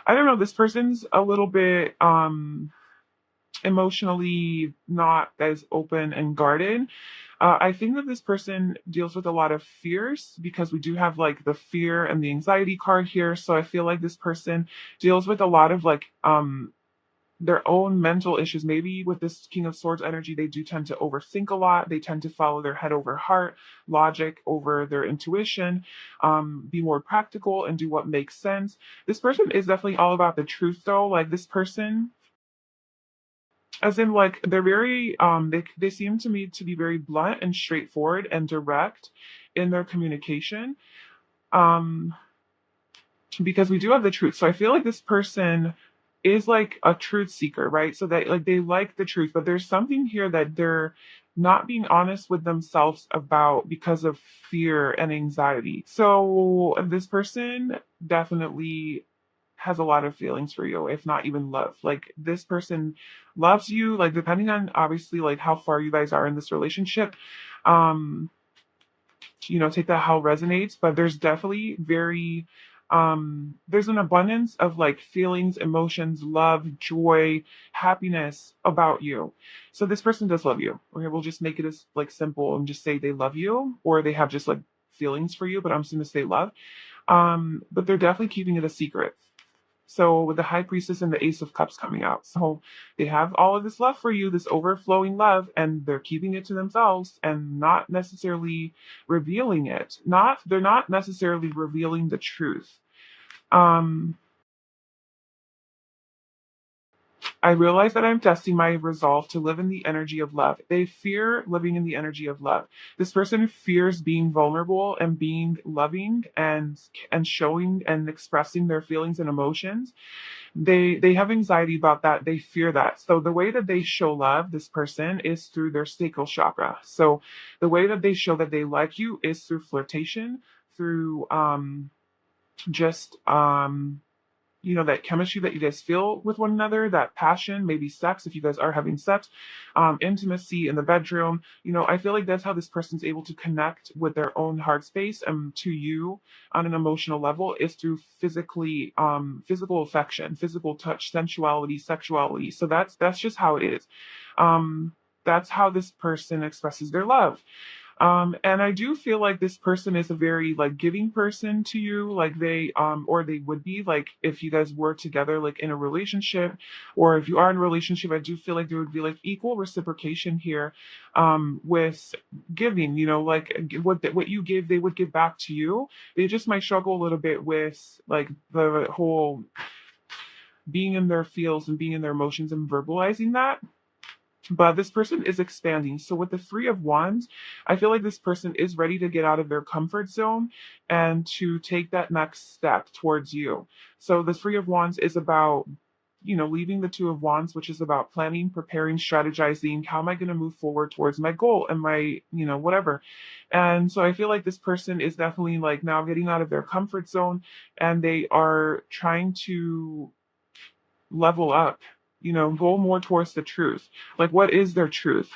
I don't know, this person's a little bit emotionally not as open and guarded. I think that this person deals with a lot of fears because we do have like the fear and the anxiety card here. So I feel like this person deals with a lot of like their own mental issues. Maybe with this King of Swords energy, they do tend to overthink a lot. They tend to follow their head over heart, logic over their intuition, be more practical and do what makes sense. This person is definitely all about the truth, though. Like this person, as in like they're very they seem to me to be very blunt and straightforward and direct in their communication. Um because we do have the truth. So I feel like this person is like a truth seeker, right? So that like they like the truth, but there's something here that they're not being honest with themselves about because of fear and anxiety. So this person definitely has a lot of feelings for you, if not even love. Like this person loves you, like depending on obviously like how far you guys are in this relationship. Um, take that how it resonates, but there's definitely very there's an abundance of like feelings, emotions, love, joy, happiness about you. So this person does love you. Okay, we'll just make it as like simple and just say they love you, or they have just like feelings for you, but I'm just gonna say love. But they're definitely keeping it a secret. So with the High Priestess and the Ace of Cups coming out. So they have all of this love for you, this overflowing love, and they're keeping it to themselves and not necessarily revealing it. They're not necessarily revealing the truth. Um, I realize that I'm testing my resolve to live in the energy of love. They fear living in the energy of love. This person fears being vulnerable and being loving and showing and expressing their feelings and emotions. They have anxiety about that. They fear that. So the way that they show love, this person, is through their sacral chakra. So the way that they show that they like you is through flirtation, through just that chemistry that you guys feel with one another, that passion, maybe sex if you guys are having sex, intimacy in the bedroom. I feel like that's how this person's able to connect with their own heart space and to you on an emotional level is through physical affection, physical touch, sensuality, sexuality. So that's just how it is. That's how this person expresses their love. And I do feel like this person is a very like giving person to you, like or they would be like if you guys were together, like in a relationship, or if you are in a relationship, I do feel like there would be like equal reciprocation here, with giving, like what you give, they would give back to you. They just might struggle a little bit with like the whole being in their feels and being in their emotions and verbalizing that, but this person is expanding. So with the Three of Wands, I feel like this person is ready to get out of their comfort zone and to take that next step towards you. So the Three of Wands is about leaving the Two of Wands, which is about planning, preparing, strategizing. How am I going to move forward towards my goal and my, whatever. And so I feel like this person is definitely like now getting out of their comfort zone and they are trying to level up, go more towards the truth. Like, what is their truth?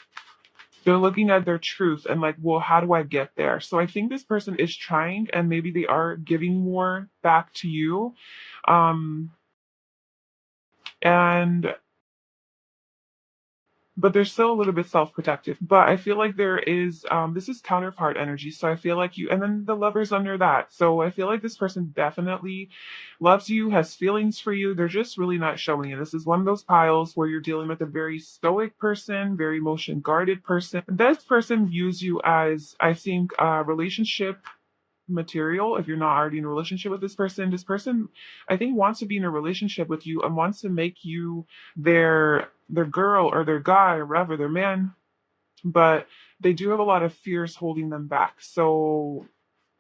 They're looking at their truth and, like, well, how do I get there? So I think this person is trying and maybe they are giving more back to you. Um, and but they're still a little bit self-protective. But I feel like there is this is counterpart energy. So I feel like you and then the lovers under that. So I feel like this person definitely loves you, has feelings for you. They're just really not showing it. This is one of those piles where you're dealing with a very stoic person, very emotion guarded person. This person views you as, I think, a relationship material. If you're not already in a relationship with this person I think wants to be in a relationship with you and wants to make you their girl or their guy or whatever, their man, but they do have a lot of fears holding them back. So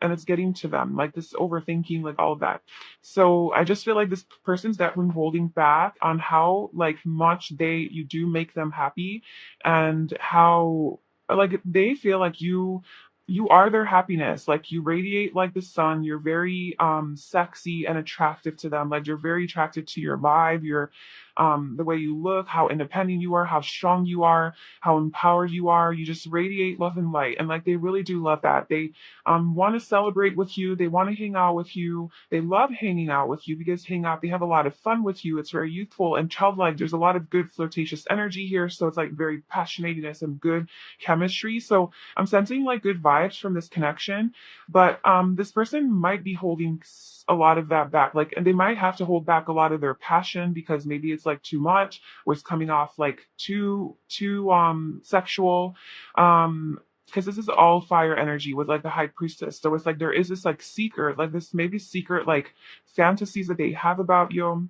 and it's getting to them, like this overthinking, like all of that. So I just feel like this person's definitely holding back on how like much you do make them happy, and how like they feel like you you are their happiness. Like you radiate like the sun. You're very sexy and attractive to them. Like you're very attracted to your vibe, your the way you look, how independent you are, how strong you are, how empowered you are. You just radiate love and light. And like they really do love that. They want to celebrate with you. They want to hang out with you. They love hanging out with you because they have a lot of fun with you. It's very youthful and childlike. There's a lot of good flirtatious energy here. So it's like very passionateness and good chemistry. So I'm sensing like good vibes from this connection, but this person might be holding a lot of that back. Like, and they might have to hold back a lot of their passion because maybe it's like too much, or it's coming off like too sexual. Because this is all fire energy with like the high priestess. So it's like there is this like secret, like this maybe secret like fantasies that they have about you.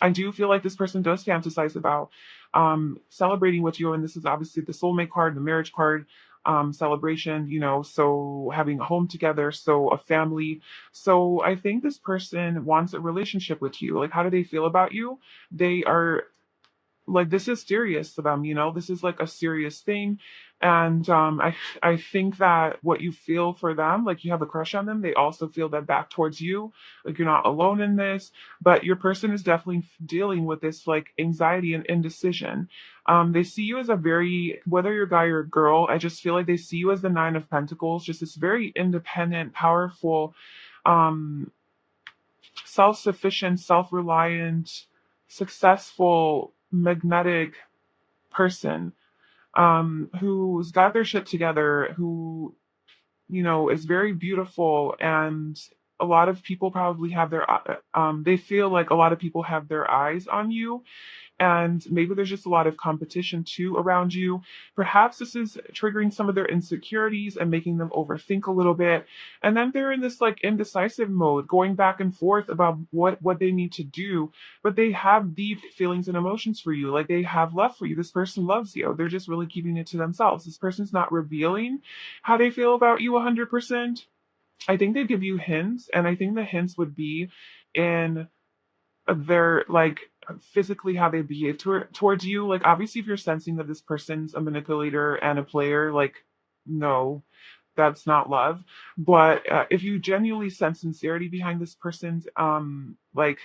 I do feel like this person does fantasize about celebrating with you, and this is obviously the soulmate card, the marriage card, celebration, so having a home together, so a family. So I think this person wants a relationship with you. Like, how do they feel about you? They are like, this is serious to them, this is like a serious thing. And I think that what you feel for them, like you have a crush on them, they also feel that back towards you. Like you're not alone in this, but your person is definitely dealing with this like anxiety and indecision. They see you as a very, whether you're a guy or a girl, I just feel like they see you as the Nine of Pentacles, just this very independent, powerful, um self-sufficient, self-reliant, successful, magnetic person, who's got their shit together, who, is very beautiful. And a lot of people probably have they feel like a lot of people have their eyes on you, and maybe there's just a lot of competition too around you. Perhaps this is triggering some of their insecurities and making them overthink a little bit. And then they're in this like indecisive mode, going back and forth about what they need to do. But they have deep feelings and emotions for you. Like they have love for you. This person loves you. They're just really keeping it to themselves. This person's not revealing how they feel about you 100%. I think they give you hints, and I think the hints would be in their like physically how they behave towards you. Like obviously if you're sensing that this person's a manipulator and a player, like no, that's not love. But if you genuinely sense sincerity behind this person's like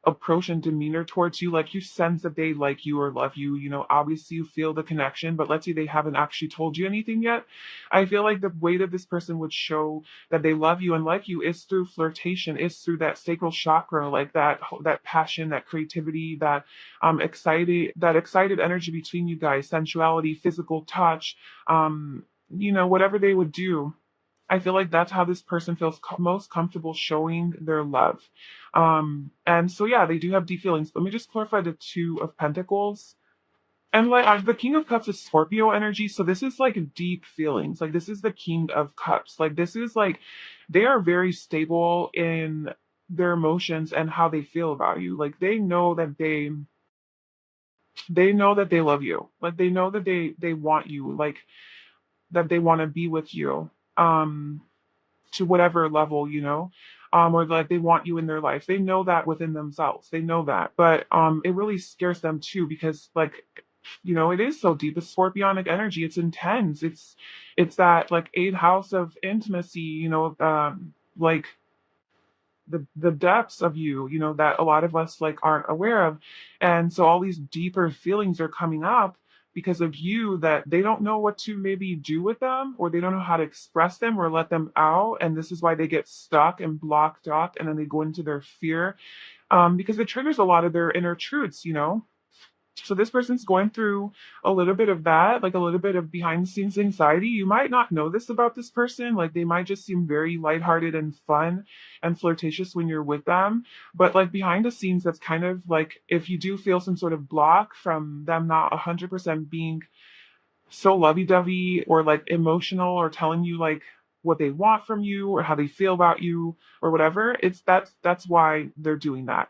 approach and demeanor towards you, like you sense that they like you or love you, obviously you feel the connection, but let's say they haven't actually told you anything yet. I feel like the way that this person would show that they love you and like you is through flirtation, is through that sacral chakra, like that passion, that creativity, that excited energy between you guys, sensuality, physical touch, whatever they would do. I feel like that's how this person feels most comfortable showing their love. And so, yeah, they do have deep feelings. Let me just clarify the Two of Pentacles. And like the King of Cups is Scorpio energy. So this is like deep feelings. Like this is the King of Cups. Like this is like they are very stable in their emotions and how they feel about you. Like they know that they love you. Like they know that they want you. Like that they want to be with you. To whatever level, or like they want you in their life. They know that within themselves. They know that. But it really scares them too because like it is so deep. It's scorpionic energy. It's intense. It's that like eighth house of intimacy, like the depths of you, that a lot of us like aren't aware of. And so all these deeper feelings are coming up because of you that they don't know what to maybe do with them, or they don't know how to express them or let them out. And this is why they get stuck and blocked up, and then they go into their fear, because it triggers a lot of their inner truths. So this person's going through a little bit of that, like a little bit of behind the scenes anxiety. You might not know this about this person. Like they might just seem very lighthearted and fun and flirtatious when you're with them. But like behind the scenes, that's kind of like if you do feel some sort of block from them not 100% being so lovey-dovey or like emotional or telling you like what they want from you or how they feel about you or whatever, that's why they're doing that.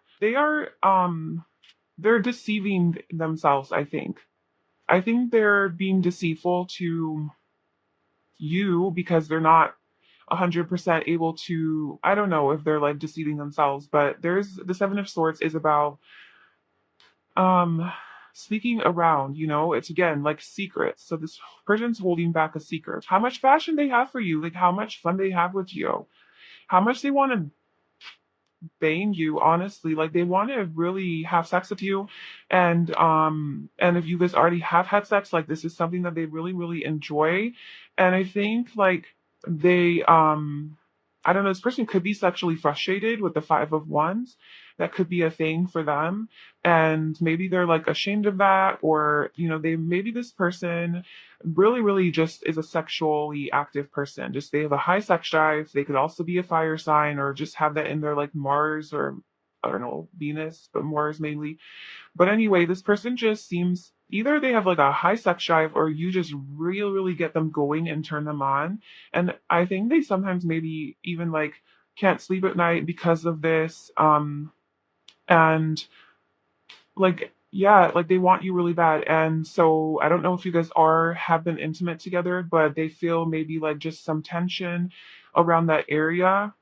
They're deceiving themselves, I think. I think they're being deceitful to you because they're not 100% able to. I don't know if they're like deceiving themselves, but there's the Seven of Swords is about um sneaking around, it's again like secrets. So this person's holding back a secret. How much passion they have for you, like how much fun they have with you, how much they want to bang you, honestly. Like they want to really have sex with you. And if you guys already have had sex, like this is something that they really, really enjoy. And I think like they I don't know, this person could be sexually frustrated with the five of wands. That could be a thing for them. And maybe they're like ashamed of that, or they maybe this person really, really just is a sexually active person. Just they have a high sex drive. They could also be a fire sign or just have that in their like Mars or I don't know, Venus, but Mars mainly. But anyway, this person just seems either they have like a high sex drive or you just really, really get them going and turn them on. And I think they sometimes maybe even like can't sleep at night because of this. And like yeah, like they want you really bad. And so I don't know if you guys have been intimate together, but they feel maybe like just some tension around that area,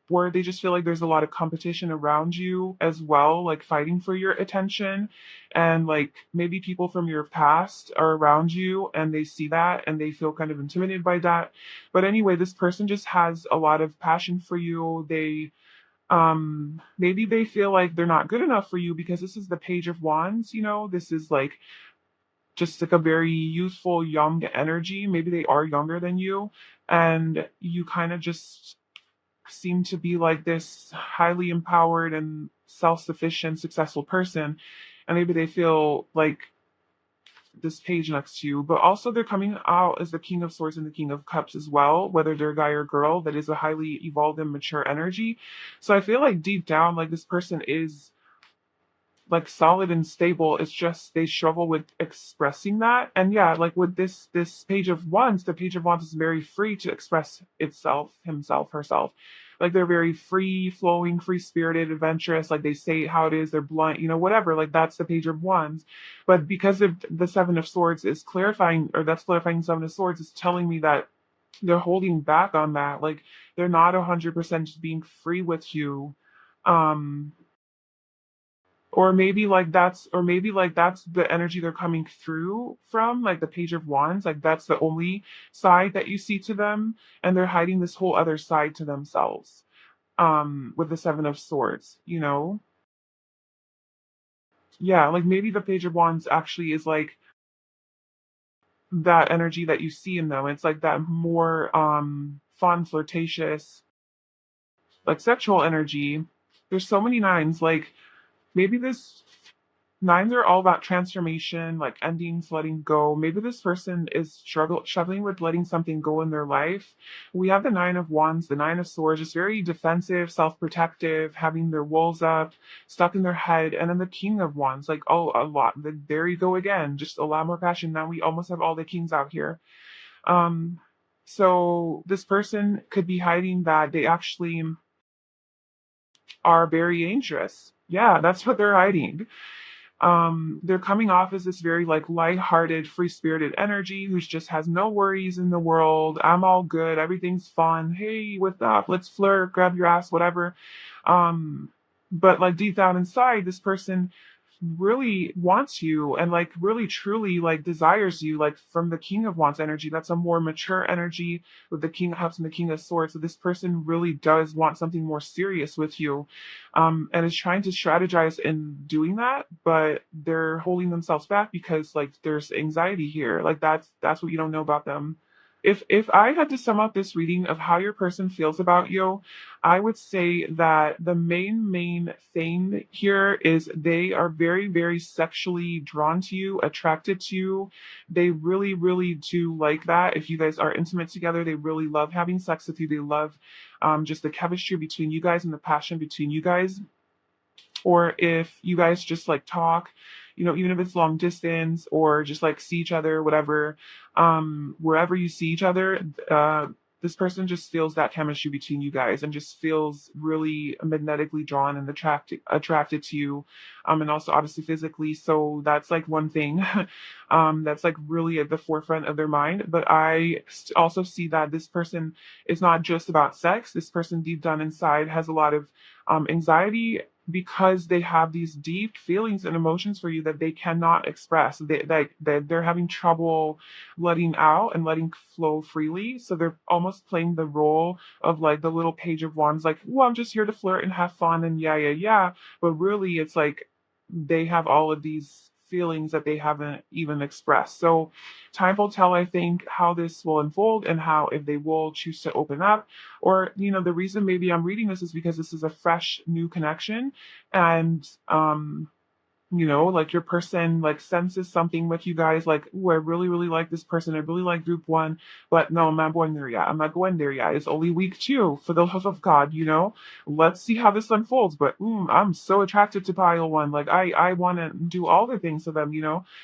where they just feel like there's a lot of competition around you as well, like fighting for your attention. And like maybe people from your past are around you and they see that and they feel kind of intimidated by that. But anyway, this person just has a lot of passion for you. Maybe they feel like they're not good enough for you because this is the page of wands. This is like just like a very youthful young energy. Maybe they are younger than you and you kind of just seem to be like this highly empowered and self-sufficient successful person, and maybe they feel like this page next to you, but also they're coming out as the King of Swords and the King of Cups as well, whether they're a guy or girl. That is a highly evolved and mature energy. So I feel like deep down, like this person is like solid and stable. It's just they struggle with expressing that. And yeah, like with this page of wands, the page of wands is very free to express itself, himself, herself. Like they're very free flowing, free spirited, adventurous. Like they say how it is, they're blunt, whatever. Like that's the page of wands. But because of the seven of swords is clarifying, or that's clarifying seven of swords, is telling me that they're holding back on that. Like they're not 100% just being free with you. Um, or maybe like that's the energy they're coming through from, like the page of wands, like that's the only side that you see to them, and they're hiding this whole other side to themselves, with the seven of swords, yeah, like maybe the page of wands actually is like that energy that you see in them. It's like that more fun, flirtatious, like sexual energy. There's so many nines, like maybe this nines are all about transformation, like endings, letting go. Maybe this person is struggling with letting something go in their life. We have the nine of wands, the nine of swords, just very defensive, self-protective, having their walls up, stuck in their head. And then the king of wands, like, oh, a lot. There you go again, just a lot more passion. Now we almost have all the kings out here. Um, so this person could be hiding that they actually are very dangerous. Yeah, that's what they're hiding. They're coming off as this very like light-hearted, free-spirited energy who just has no worries in the world. I'm all good, everything's fun. Hey, what's up? Let's flirt, grab your ass, whatever. um but like deep down inside, this person really wants you and like really truly like desires you, like from the king of wands energy. That's a more mature energy with the king of cups and the king of swords. So this person really does want something more serious with you, and is trying to strategize in doing that, but they're holding themselves back because like there's anxiety here. Like that's what you don't know about them. If I had to sum up this reading of how your person feels about you, I would say that the main thing here is they are very, very sexually drawn to you, attracted to you. They really, really do like that. If you guys are intimate together, they really love having sex with you. They love just the chemistry between you guys and the passion between you guys. Or if you guys just like talk, even if it's long distance or just like see each other, whatever, wherever you see each other, this person just feels that chemistry between you guys and just feels really magnetically drawn and attracted to you, and also obviously physically. So that's like one thing, that's like really at the forefront of their mind. But I also see that this person is not just about sex. This person deep down inside has a lot of anxiety because they have these deep feelings and emotions for you that they cannot express. They're having trouble letting out and letting flow freely. So they're almost playing the role of like the little page of wands, like, well, I'm just here to flirt and have fun and yeah, yeah, yeah. But really it's like they have all of these feelings that they haven't even expressed. So time will tell, I think, how this will unfold and how if they will choose to open up. Or, the reason maybe I'm reading this is because this is a fresh new connection. And like your person like senses something with you guys, like, oh, I really, really like this person. I really like group one, but no, I'm not going there yet. I'm not going there yet. It's only week two, for the love of God, let's see how this unfolds. But I'm so attracted to pile one. Like I want to do all the things to them.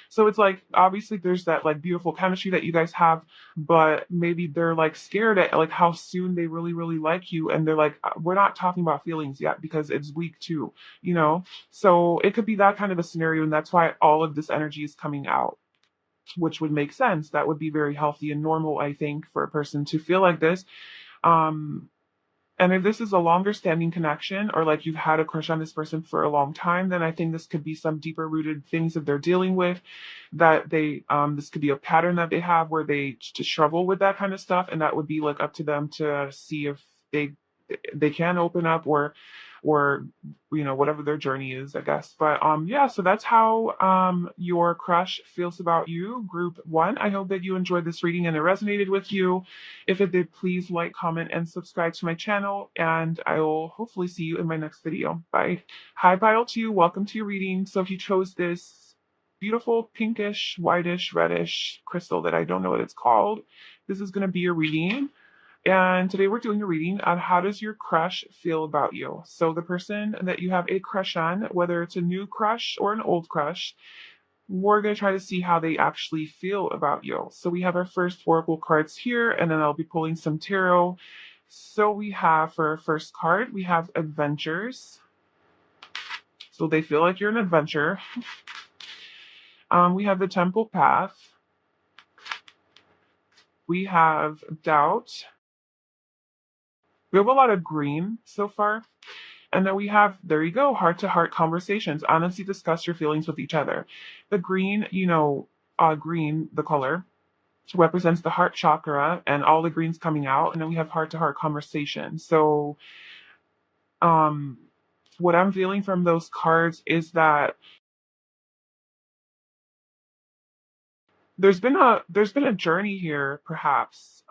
So it's like, obviously there's that like beautiful chemistry that you guys have, but maybe they're like scared at like how soon they really, really like you. And they're like, we're not talking about feelings yet because it's week two, you know? So it could be that kind of a scenario, and that's why all of this energy is coming out, which would make sense. That would be very healthy and normal, I think, for a person to feel like this. Um, and if this is a longer standing connection, or like you've had a crush on this person for a long time, then I think this could be some deeper rooted things that they're dealing with, that this could be a pattern that they have where they just struggle with that kind of stuff. And that would be like up to them to see if they can open up, or whatever their journey is, I guess. But yeah, so that's how your crush feels about you, group one. I hope that you enjoyed this reading and it resonated with you. If it did, please like, comment, and subscribe to my channel, and I will hopefully see you in my next video. Bye. Hi, pile 2, welcome to your reading. So if you chose this beautiful pinkish, whitish, reddish crystal that I don't know what it's called, this is going to be your reading. And today we're doing a reading on how does your crush feel about you. So the person that you have a crush on, whether it's a new crush or an old crush, we're going to try to see how they actually feel about you. So we have our first oracle cards here, and then I'll be pulling some tarot. So we have, for our first card, we have adventures. So they feel like you're an adventurer. We have the temple path. We have doubt. We have a lot of green so far. And then we have, there you go, heart-to-heart conversations. Honestly discuss your feelings with each other. The green, green, the color, represents the heart chakra and all the greens coming out. And then we have heart-to-heart conversation. So what I'm feeling from those cards is that there's been a journey here, perhaps,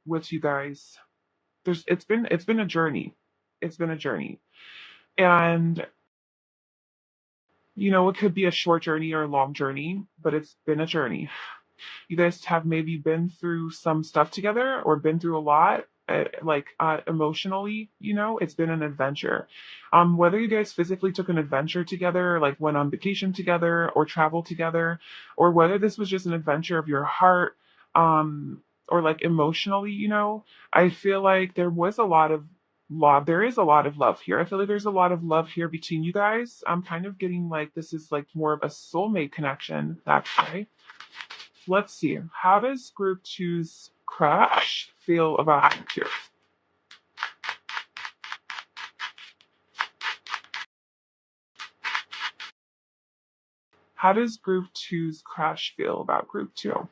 with you guys. It's been a journey. It's been a journey. And it could be a short journey or a long journey, but it's been a journey. You guys have maybe been through some stuff together or been through a lot, emotionally, it's been an adventure. Whether you guys physically took an adventure together, like went on vacation together or traveled together, or whether this was just an adventure of your heart, or like emotionally, I feel like there was a lot of love. There is a lot of love here. I feel like there's a lot of love here between you guys. I'm kind of getting like this is like more of a soulmate connection, actually. Let's see. How does group two's crush feel about you? How does group two's crush feel about group two?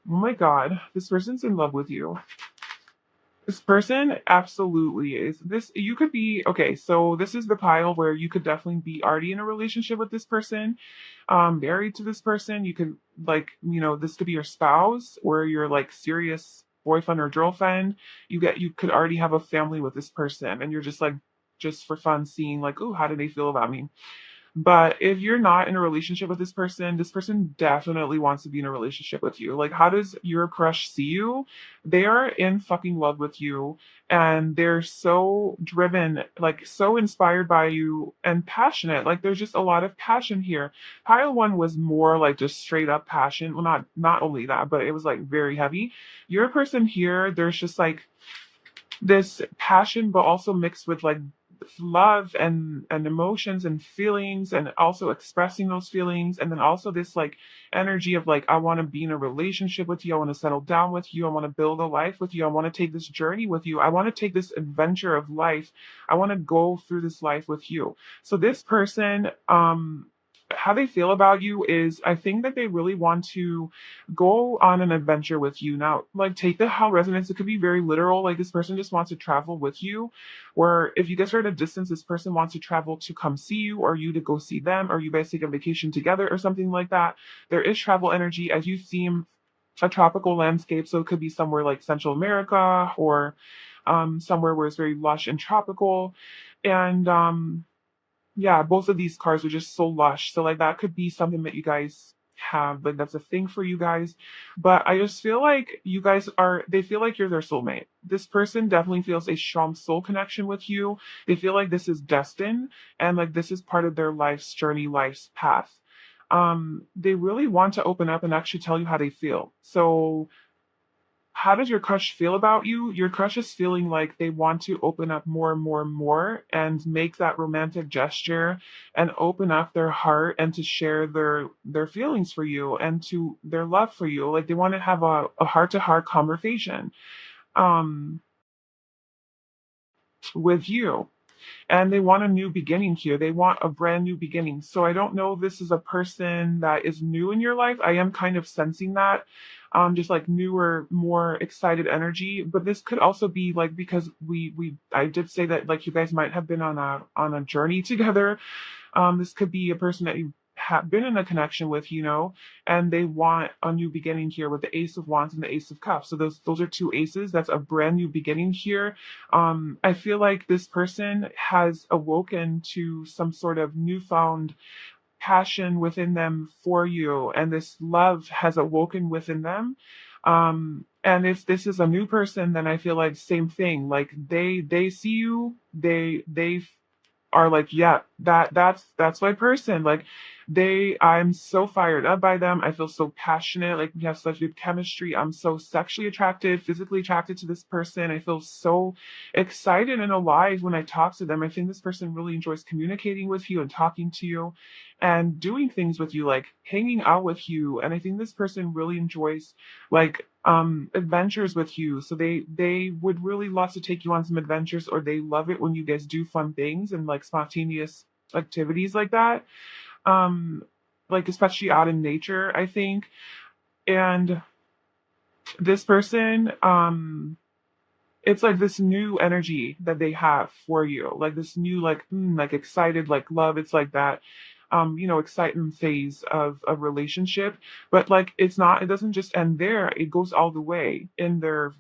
Oh my God, this person's in love with you. This person absolutely is. This, you could be, okay, so this is the pile where you could definitely be already in a relationship with this person, married to this person. You could, like, this could be your spouse or your like serious boyfriend or girlfriend. You could already have a family with this person, and you're just like, just for fun, seeing like, oh, how do they feel about me? But if you're not in a relationship with this person definitely wants to be in a relationship with you. Like, how does your crush see you? They are in fucking love with you, and they're so driven, like so inspired by you and passionate. Like, there's just a lot of passion here. Pile one was more like just straight up passion. Well, not only that, but it was like very heavy. Your person here, there's just like this passion, but also mixed with like love and emotions and feelings, and also expressing those feelings, and then also this like energy of like, I want to be in a relationship with you, I want to settle down with you, I want to build a life with you, I want to take this journey with you, I want to take this adventure of life, I want to go through this life with you. So this person, how they feel about you is, I think that they really want to go on an adventure with you. Now, like, take the how resonance, it could be very literal, like this person just wants to travel with you, where if you guys are at a distance, this person wants to travel to come see you, or you to go see them, or you guys take a vacation together or something like that. There is travel energy as you seem a tropical landscape, so it could be somewhere like Central America, or somewhere where it's very lush and tropical. And yeah, both of these cards are just so lush. So like that could be something that you guys have, like that's a thing for you guys. But I just feel like you guys are, they feel like you're their soulmate. This person definitely feels a strong soul connection with you. They feel like this is destined, and like this is part of their life's journey, life's path. They really want to open up and actually tell you how they feel. So how does your crush feel about you? Your crush is feeling like they want to open up more and more and more and make that romantic gesture and open up their heart and to share their feelings for you and to their love for you. Like they want to have a heart to heart conversation um with you, and they want a new beginning here. They want a brand new beginning. So I don't know if this is a person that is new in your life. I am kind of sensing that. Just like newer, more excited energy. But this could also be like because we I did say that like you guys might have been on a journey together. This could be a person that you have been in a connection with, and they want a new beginning here with the Ace of Wands and the Ace of Cups. So those are two aces. That's a brand new beginning here. I feel like this person has awoken to some sort of newfound passion within them for you, and this love has awoken within them. And if this is a new person, then I feel like same thing. Like they see you, they are like, yeah, that's my person. Like I'm so fired up by them. I feel so passionate. Like we have such good chemistry. I'm so sexually attracted, physically attracted to this person. I feel so excited and alive when I talk to them. I think this person really enjoys communicating with you and talking to you and doing things with you, like hanging out with you. And I think this person really enjoys like adventures with you. So they would really love to take you on some adventures, or they love it when you guys do fun things and like spontaneous activities like that. Um like especially out in nature, I think. And this person, it's like this new energy that they have for you, like this new like excited like love. It's like that excitement phase of a relationship. But like it doesn't just end there, it goes all the way in their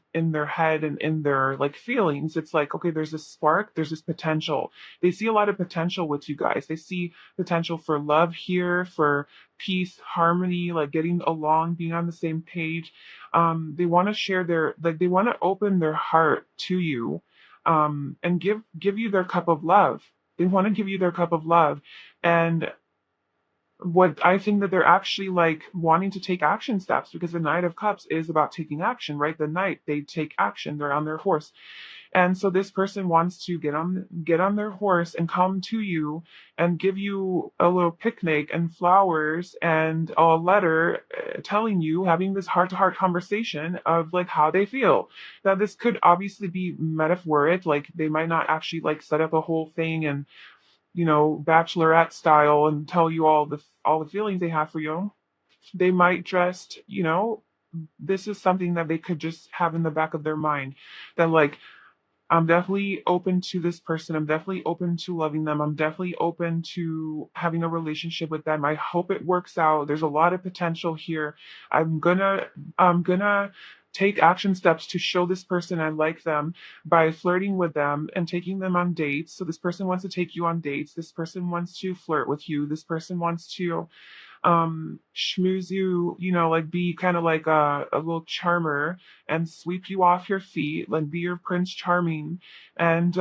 head and in their like feelings. It's like, okay, there's this spark, there's this potential. They see a lot of potential with you guys. They see potential for love here, for peace, harmony, like getting along, being on the same page. They want to share their, like they want to open their heart to you, and give you their cup of love. They want to give you their cup of love. And what I think that they're actually like wanting to take action steps, because the Knight of Cups is about taking action, right? The knight, they take action, they're on their horse. And so this person wants to get on their horse and come to you and give you a little picnic and flowers and a letter, telling you, having this heart to heart conversation of like how they feel. Now this could obviously be metaphoric, like they might not actually like set up a whole thing and bachelorette style and tell you all the feelings they have for you. They might just, this is something that they could just have in the back of their mind, that like, I'm definitely open to this person. I'm definitely open to loving them. I'm definitely open to having a relationship with them. I hope it works out. There's a lot of potential here. I'm gonna take action steps to show this person I like them by flirting with them and taking them on dates. So this person wants to take you on dates. This person wants to flirt with you. This person wants to schmooze you, like be kind of like a little charmer and sweep you off your feet, like be your Prince Charming. And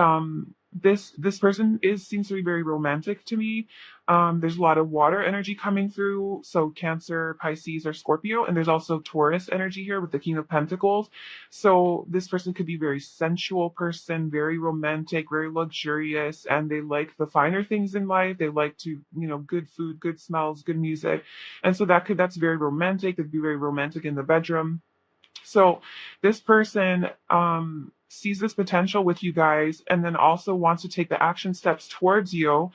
This person is seems to be very romantic to me. There's a lot of water energy coming through, so Cancer, Pisces, or Scorpio, and there's also Taurus energy here with the King of Pentacles. So this person could be very sensual person, very romantic, very luxurious, and they like the finer things in life. They like to, good food, good smells, good music, and so that's very romantic. They'd be very romantic in the bedroom. So this person sees this potential with you guys and then also wants to take the action steps towards you,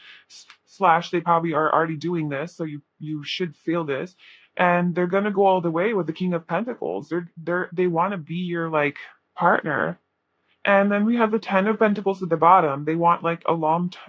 slash they probably are already doing this, so you should feel this. And they're gonna go all the way with the King of Pentacles. They want to be your like partner, and then we have the Ten of Pentacles at the bottom. They want like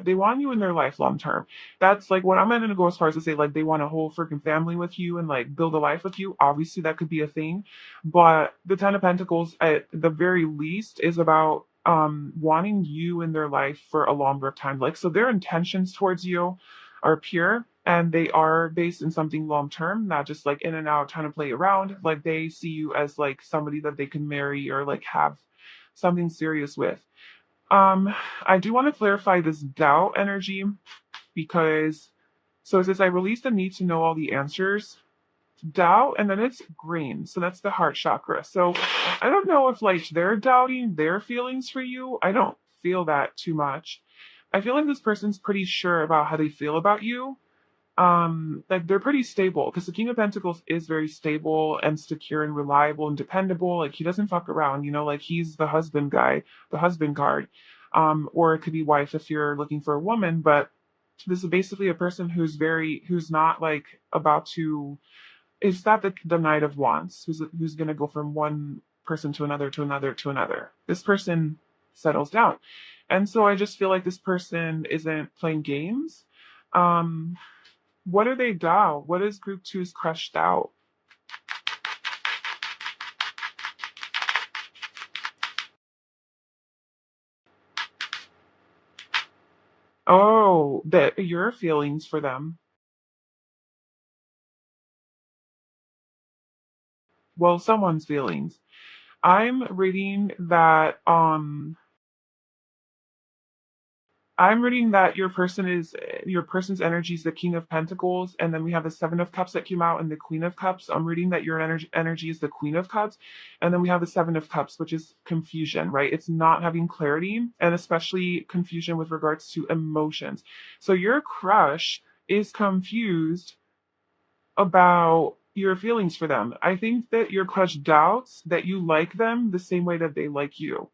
they want you in their life long term. That's like what I'm going to go as far as to say, like they want a whole freaking family with you and like build a life with you. Obviously, that could be a thing. But the Ten of Pentacles, at the very least, is about wanting you in their life for a longer time. Like, so their intentions towards you are pure and they are based in something long term, not just like in and out trying to play around. Like they see you as like somebody that they can marry or like have something serious with. I do want to clarify this doubt energy because so it says I release the need to know all the answers. Doubt, and then it's green. So that's the heart chakra. So I don't know if like they're doubting their feelings for you. I don't feel that too much. I feel like this person's pretty sure about how they feel about you, like they're pretty stable because the King of Pentacles is very stable and secure and reliable and dependable. Like he doesn't fuck around, like he's the husband guy, the husband card. Or it could be wife if you're looking for a woman, but this is basically a person who's not like about to, it's not the Knight of Wands who's gonna go from one person to another to another to another. This person settles down. And so I just feel like this person isn't playing games. Um, what are they doubt? What is group two's crushed out? Oh, that your feelings for them. Well, someone's feelings. I'm reading that your person's energy is the King of Pentacles, and then we have the Seven of Cups that came out and the Queen of Cups. I'm reading that your energy is the Queen of Cups, and then we have the Seven of Cups, which is confusion, right? It's not having clarity, and especially confusion with regards to emotions. So your crush is confused about your feelings for them. I think that your crush doubts that you like them the same way that they like you,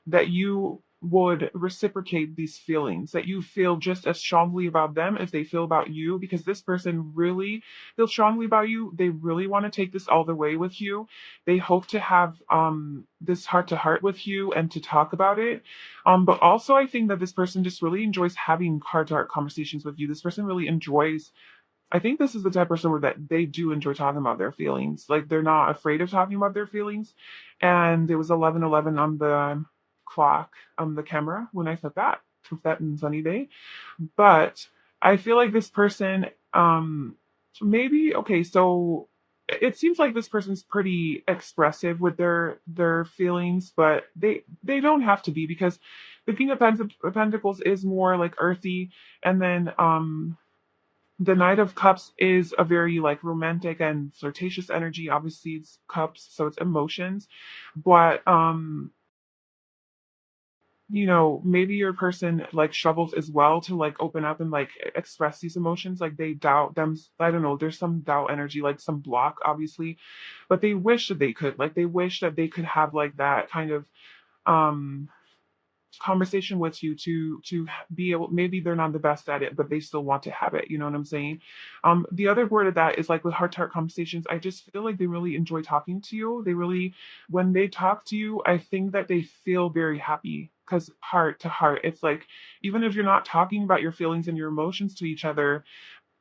that you would reciprocate these feelings, that you feel just as strongly about them as they feel about you, because this person really feels strongly about you. They really want to take this all the way with you. They hope to have this heart to heart with you and to talk about it. But also I think that this person just really enjoys having heart to heart conversations with you. This person really enjoys, I think this is the type of person where that they do enjoy talking about their feelings. Like they're not afraid of talking about their feelings. And it was 11:11 on the clock on the camera when I said that. Took that in sunny day. But I feel like this person, maybe okay. So it seems like this person's pretty expressive with their feelings, but they don't have to be because the King of Pentacles is more like earthy, and then the Knight of Cups is a very like romantic and flirtatious energy. Obviously, it's cups, so it's emotions. But maybe your person like struggles as well to like open up and like express these emotions. Like they doubt them. I don't know. There's some doubt energy, like some block, obviously, but they wish that they could. Like they wish that they could have like that kind of um conversation with you to be able, maybe they're not the best at it but they still want to have it, you know what I'm saying. The other word of that is like with heart to heart conversations, I just feel like they really enjoy talking to you. They really, when they talk to you, I think that they feel very happy because heart to heart, it's like even if you're not talking about your feelings and your emotions to each other,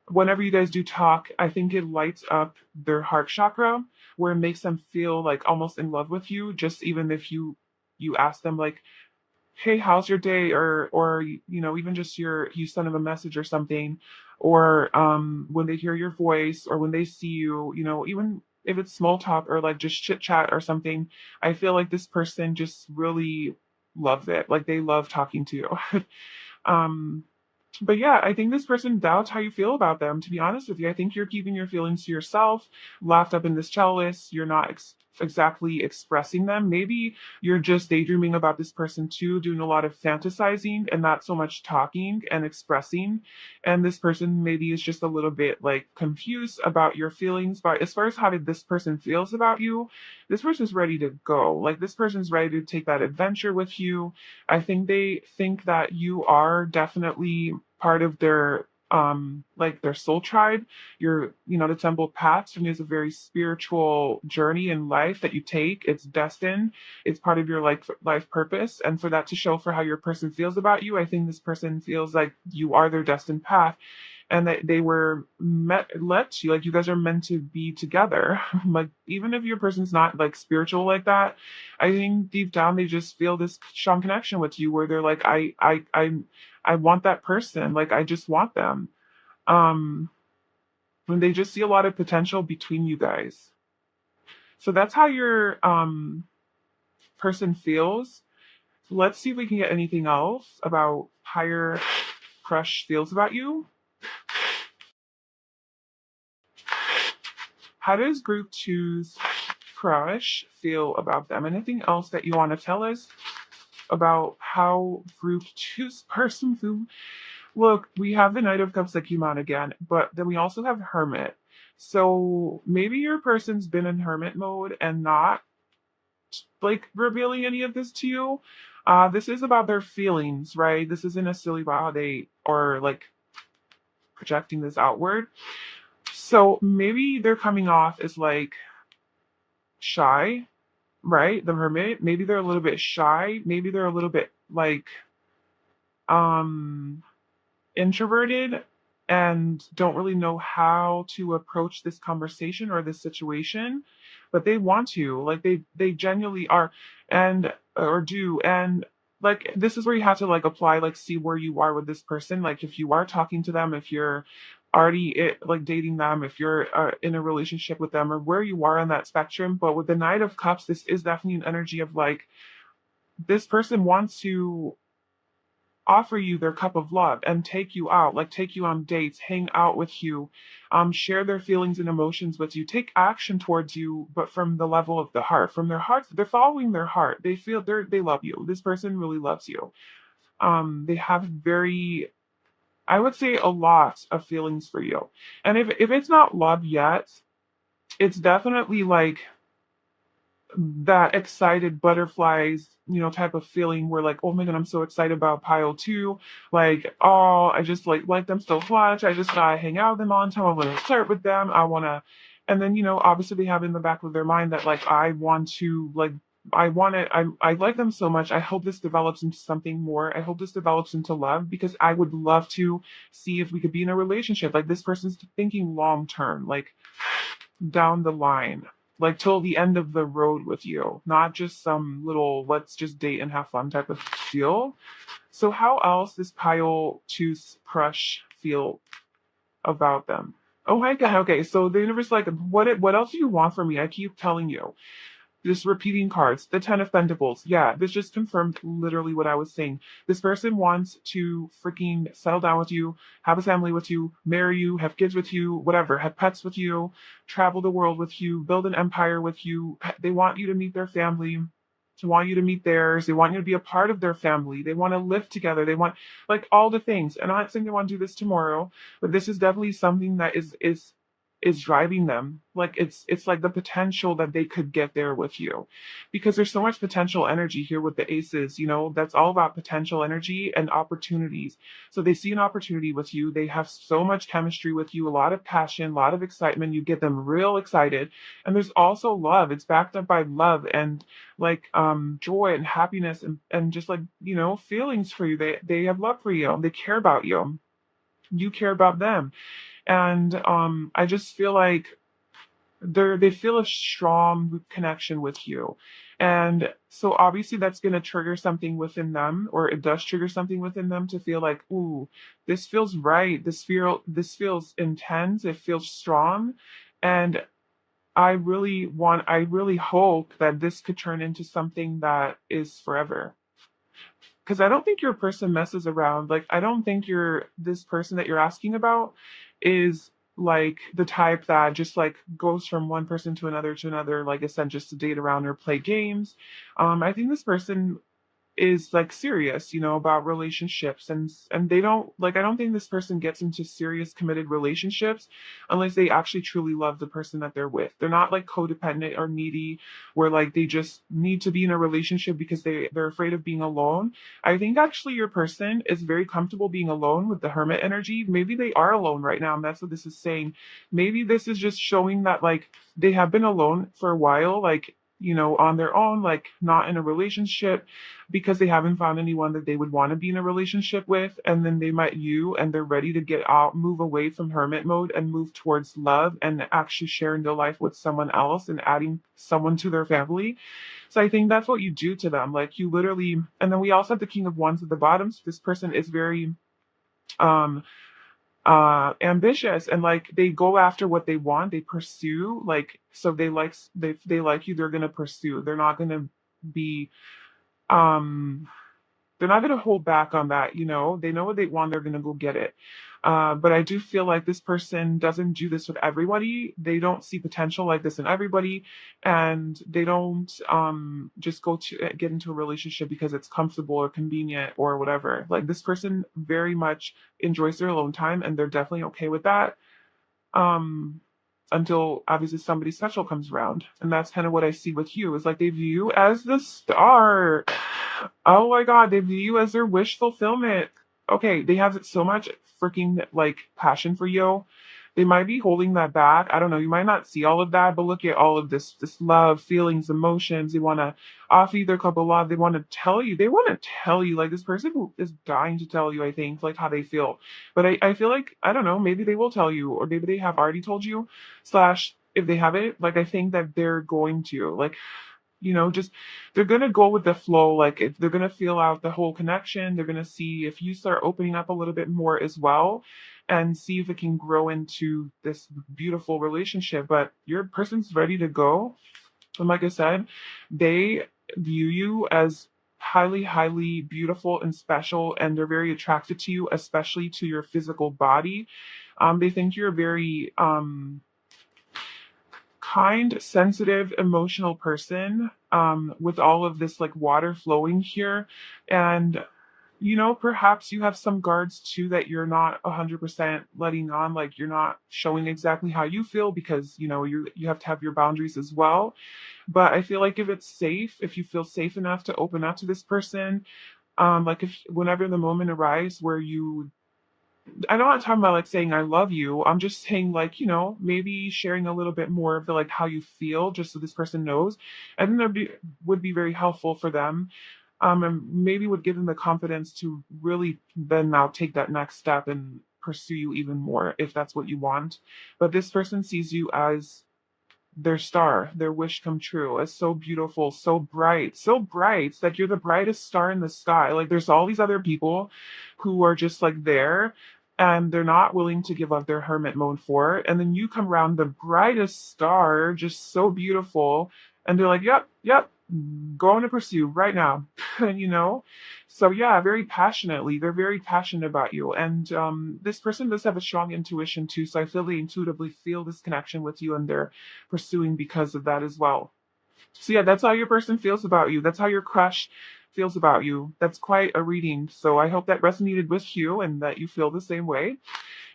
whenever you guys do talk, I think it lights up their heart chakra where it makes them feel like almost in love with you, just even if you ask them like, hey, how's your day, or even just you send them a message or something, or when they hear your voice or when they see you, even if it's small talk or like just chit chat or something, I feel like this person just really loves it. Like they love talking to you. um, but yeah, I think this person doubts how you feel about them. To be honest with you, I think you're keeping your feelings to yourself, laughed up in this chalice. You're not exactly expressing them. Maybe you're just daydreaming about this person too, doing a lot of fantasizing and not so much talking and expressing. And this person maybe is just a little bit like confused about your feelings. But as far as how this person feels about you, this person's ready to go. Like this person's ready to take that adventure with you. I think they think that you are definitely part of their like their soul tribe. You're, the temple path to me is a very spiritual journey in life that you take. It's destined. It's part of your life purpose. And for that to show for how your person feels about you, I think this person feels like you are their destined path and that they were let you, like you guys are meant to be together. Like even if your person's not like spiritual like that, I think deep down they just feel this strong connection with you where they're like, I want that person. Like I just want them. Um, and they just see a lot of potential between you guys. So that's how your person feels. Let's see if we can get anything else about how your crush feels about you. How does group two's crush feel about them? Anything else that you want to tell us about how group two's person feels? Look, we have the Knight of Cups that came out again, but then we also have Hermit. So maybe your person's been in Hermit mode and not like revealing any of this to you. This is about their feelings, right? This isn't necessarily about how they are like projecting this outward. So maybe they're coming off as like shy, right? The Hermit. Maybe they're a little bit shy. Maybe they're a little bit like um introverted and don't really know how to approach this conversation or this situation, but they want to, like they genuinely are and or do. And like this is where you have to like apply, like see where you are with this person, like if you are talking to them, if you're already like dating them, if you're in a relationship with them, or where you are on that spectrum. But with the Knight of Cups, this is definitely an energy of like this person wants to offer you their cup of love and take you out, like take you on dates, hang out with you, share their feelings and emotions with you, take action towards you, but from the level of the heart, from their hearts. They're following their heart. They feel they love you. This person really loves you. They have very, I would say, a lot of feelings for you. And if it's not love yet, it's definitely like that excited butterflies, type of feeling where like, oh my god, I'm so excited about pile two. Like, oh, I just like them so much. I just gotta hang out with them all the time. I wanna flirt with them. I wanna and then, obviously they have in the back of their mind that like I want to like I like them so much. I hope this develops into something more. I hope this develops into love because I would love to see if we could be in a relationship. Like this person's thinking long term, like down the line, like till the end of the road with you, not just some little let's just date and have fun type of deal. So how else does Pile choose crush feel about them? Oh my god, okay. So the universe like what else do you want from me? I keep telling you. Just repeating cards, the Ten of Pentacles. Yeah, this just confirmed literally what I was saying. This person wants to freaking settle down with you, have a family with you, marry you, have kids with you, whatever, have pets with you, travel the world with you, build an empire with you. They want you to meet their family. They want you to meet theirs. They want you to be a part of their family. They want to live together. They want like all the things. And I'm not saying they want to do this tomorrow, but this is definitely something that is driving them. Like it's like the potential that they could get there with you, because there's so much potential energy here with the aces. That's all about potential energy and opportunities. So they see an opportunity with you. They have so much chemistry with you, a lot of passion, a lot of excitement. You get them real excited. And there's also love. It's backed up by love and like joy and happiness and just like feelings for you. They have love for you. They care about you. You care about them. And I just feel like they feel a strong connection with you. And so obviously that's going to trigger something within them, or it does trigger something within them to feel like, ooh, this feels right. This feels intense. It feels strong. And I really hope that this could turn into something that is forever. because I don't think your person messes around. Like, I don't think this person that you're asking about is like the type that just like goes from one person to another, like I said, just to date around or play games. I think this person is like serious, about relationships, and they don't like I don't think this person gets into serious committed relationships unless they actually truly love the person that they're with. They're not like codependent or needy where like they just need to be in a relationship because they're afraid of being alone. I think actually your person is very comfortable being alone with the hermit energy. Maybe they are alone right now, and that's what this is saying. Maybe this is just showing that like they have been alone for a while, like on their own, like not in a relationship because they haven't found anyone that they would want to be in a relationship with. And then they met you and they're ready to get out, move away from hermit mode and move towards love and actually sharing their life with someone else and adding someone to their family. So I think that's what you do to them. Like you literally, and then we also have the King of Wands at the bottom. So this person is very, um, ambitious and like they go after what they want, they pursue, like so they like you, they're gonna pursue, they're not gonna be um they're not going to hold back on that. They know what they want, they're going to go get it. But I do feel like this person doesn't do this with everybody. They don't see potential like this in everybody, and they don't just go to get into a relationship because it's comfortable or convenient or whatever. Like this person very much enjoys their alone time, and they're definitely okay with that. Um, until obviously somebody special comes around. And that's kind of what I see with you. Is like they view you as the star. Oh my god, they view you as their wish fulfillment. Okay, they have so much freaking like passion for you. They might be holding that back. I don't know. You might not see all of that, but look at all of this love, feelings, emotions. They want to offer you their cup of love. They want to tell you. They want to tell you. Like this person who is dying to tell you, I think, like how they feel. But I feel like, I don't know, maybe they will tell you, or maybe they have already told you, slash, if they haven't, like I think that they're going to. Like, just they're gonna go with the flow. Like if they're gonna feel out the whole connection, they're gonna see if you start opening up a little bit more as well, and see if it can grow into this beautiful relationship. But your person's ready to go. And like I said, they view you as highly, highly beautiful and special, and they're very attracted to you, especially to your physical body. They think you're very kind, sensitive, emotional person, with all of this like water flowing here. And perhaps you have some guards too that you're not 100% letting on, like you're not showing exactly how you feel because you have to have your boundaries as well. But I feel like if it's safe, if you feel safe enough to open up to this person, like if whenever the moment arrives where I'm not talking about like saying I love you. I'm just saying like, maybe sharing a little bit more of the like how you feel just so this person knows. I think would be very helpful for them. And maybe would give them the confidence to really then now take that next step and pursue you even more if that's what you want. But this person sees you as their star, their wish come true. It's so beautiful, so bright, so bright. It's like you're the brightest star in the sky. Like there's all these other people who are just like there and they're not willing to give up their hermit mode for it. And then you come around the brightest star, just so beautiful. And they're like, yep, yep, going to pursue right now. you know? So yeah, very passionately. They're very passionate about you. And this person does have a strong intuition too. So I feel they intuitively feel this connection with you and they're pursuing because of that as well. So yeah, that's how your person feels about you. That's how your crush feels about you. That's quite a reading. So I hope that resonated with you and that you feel the same way.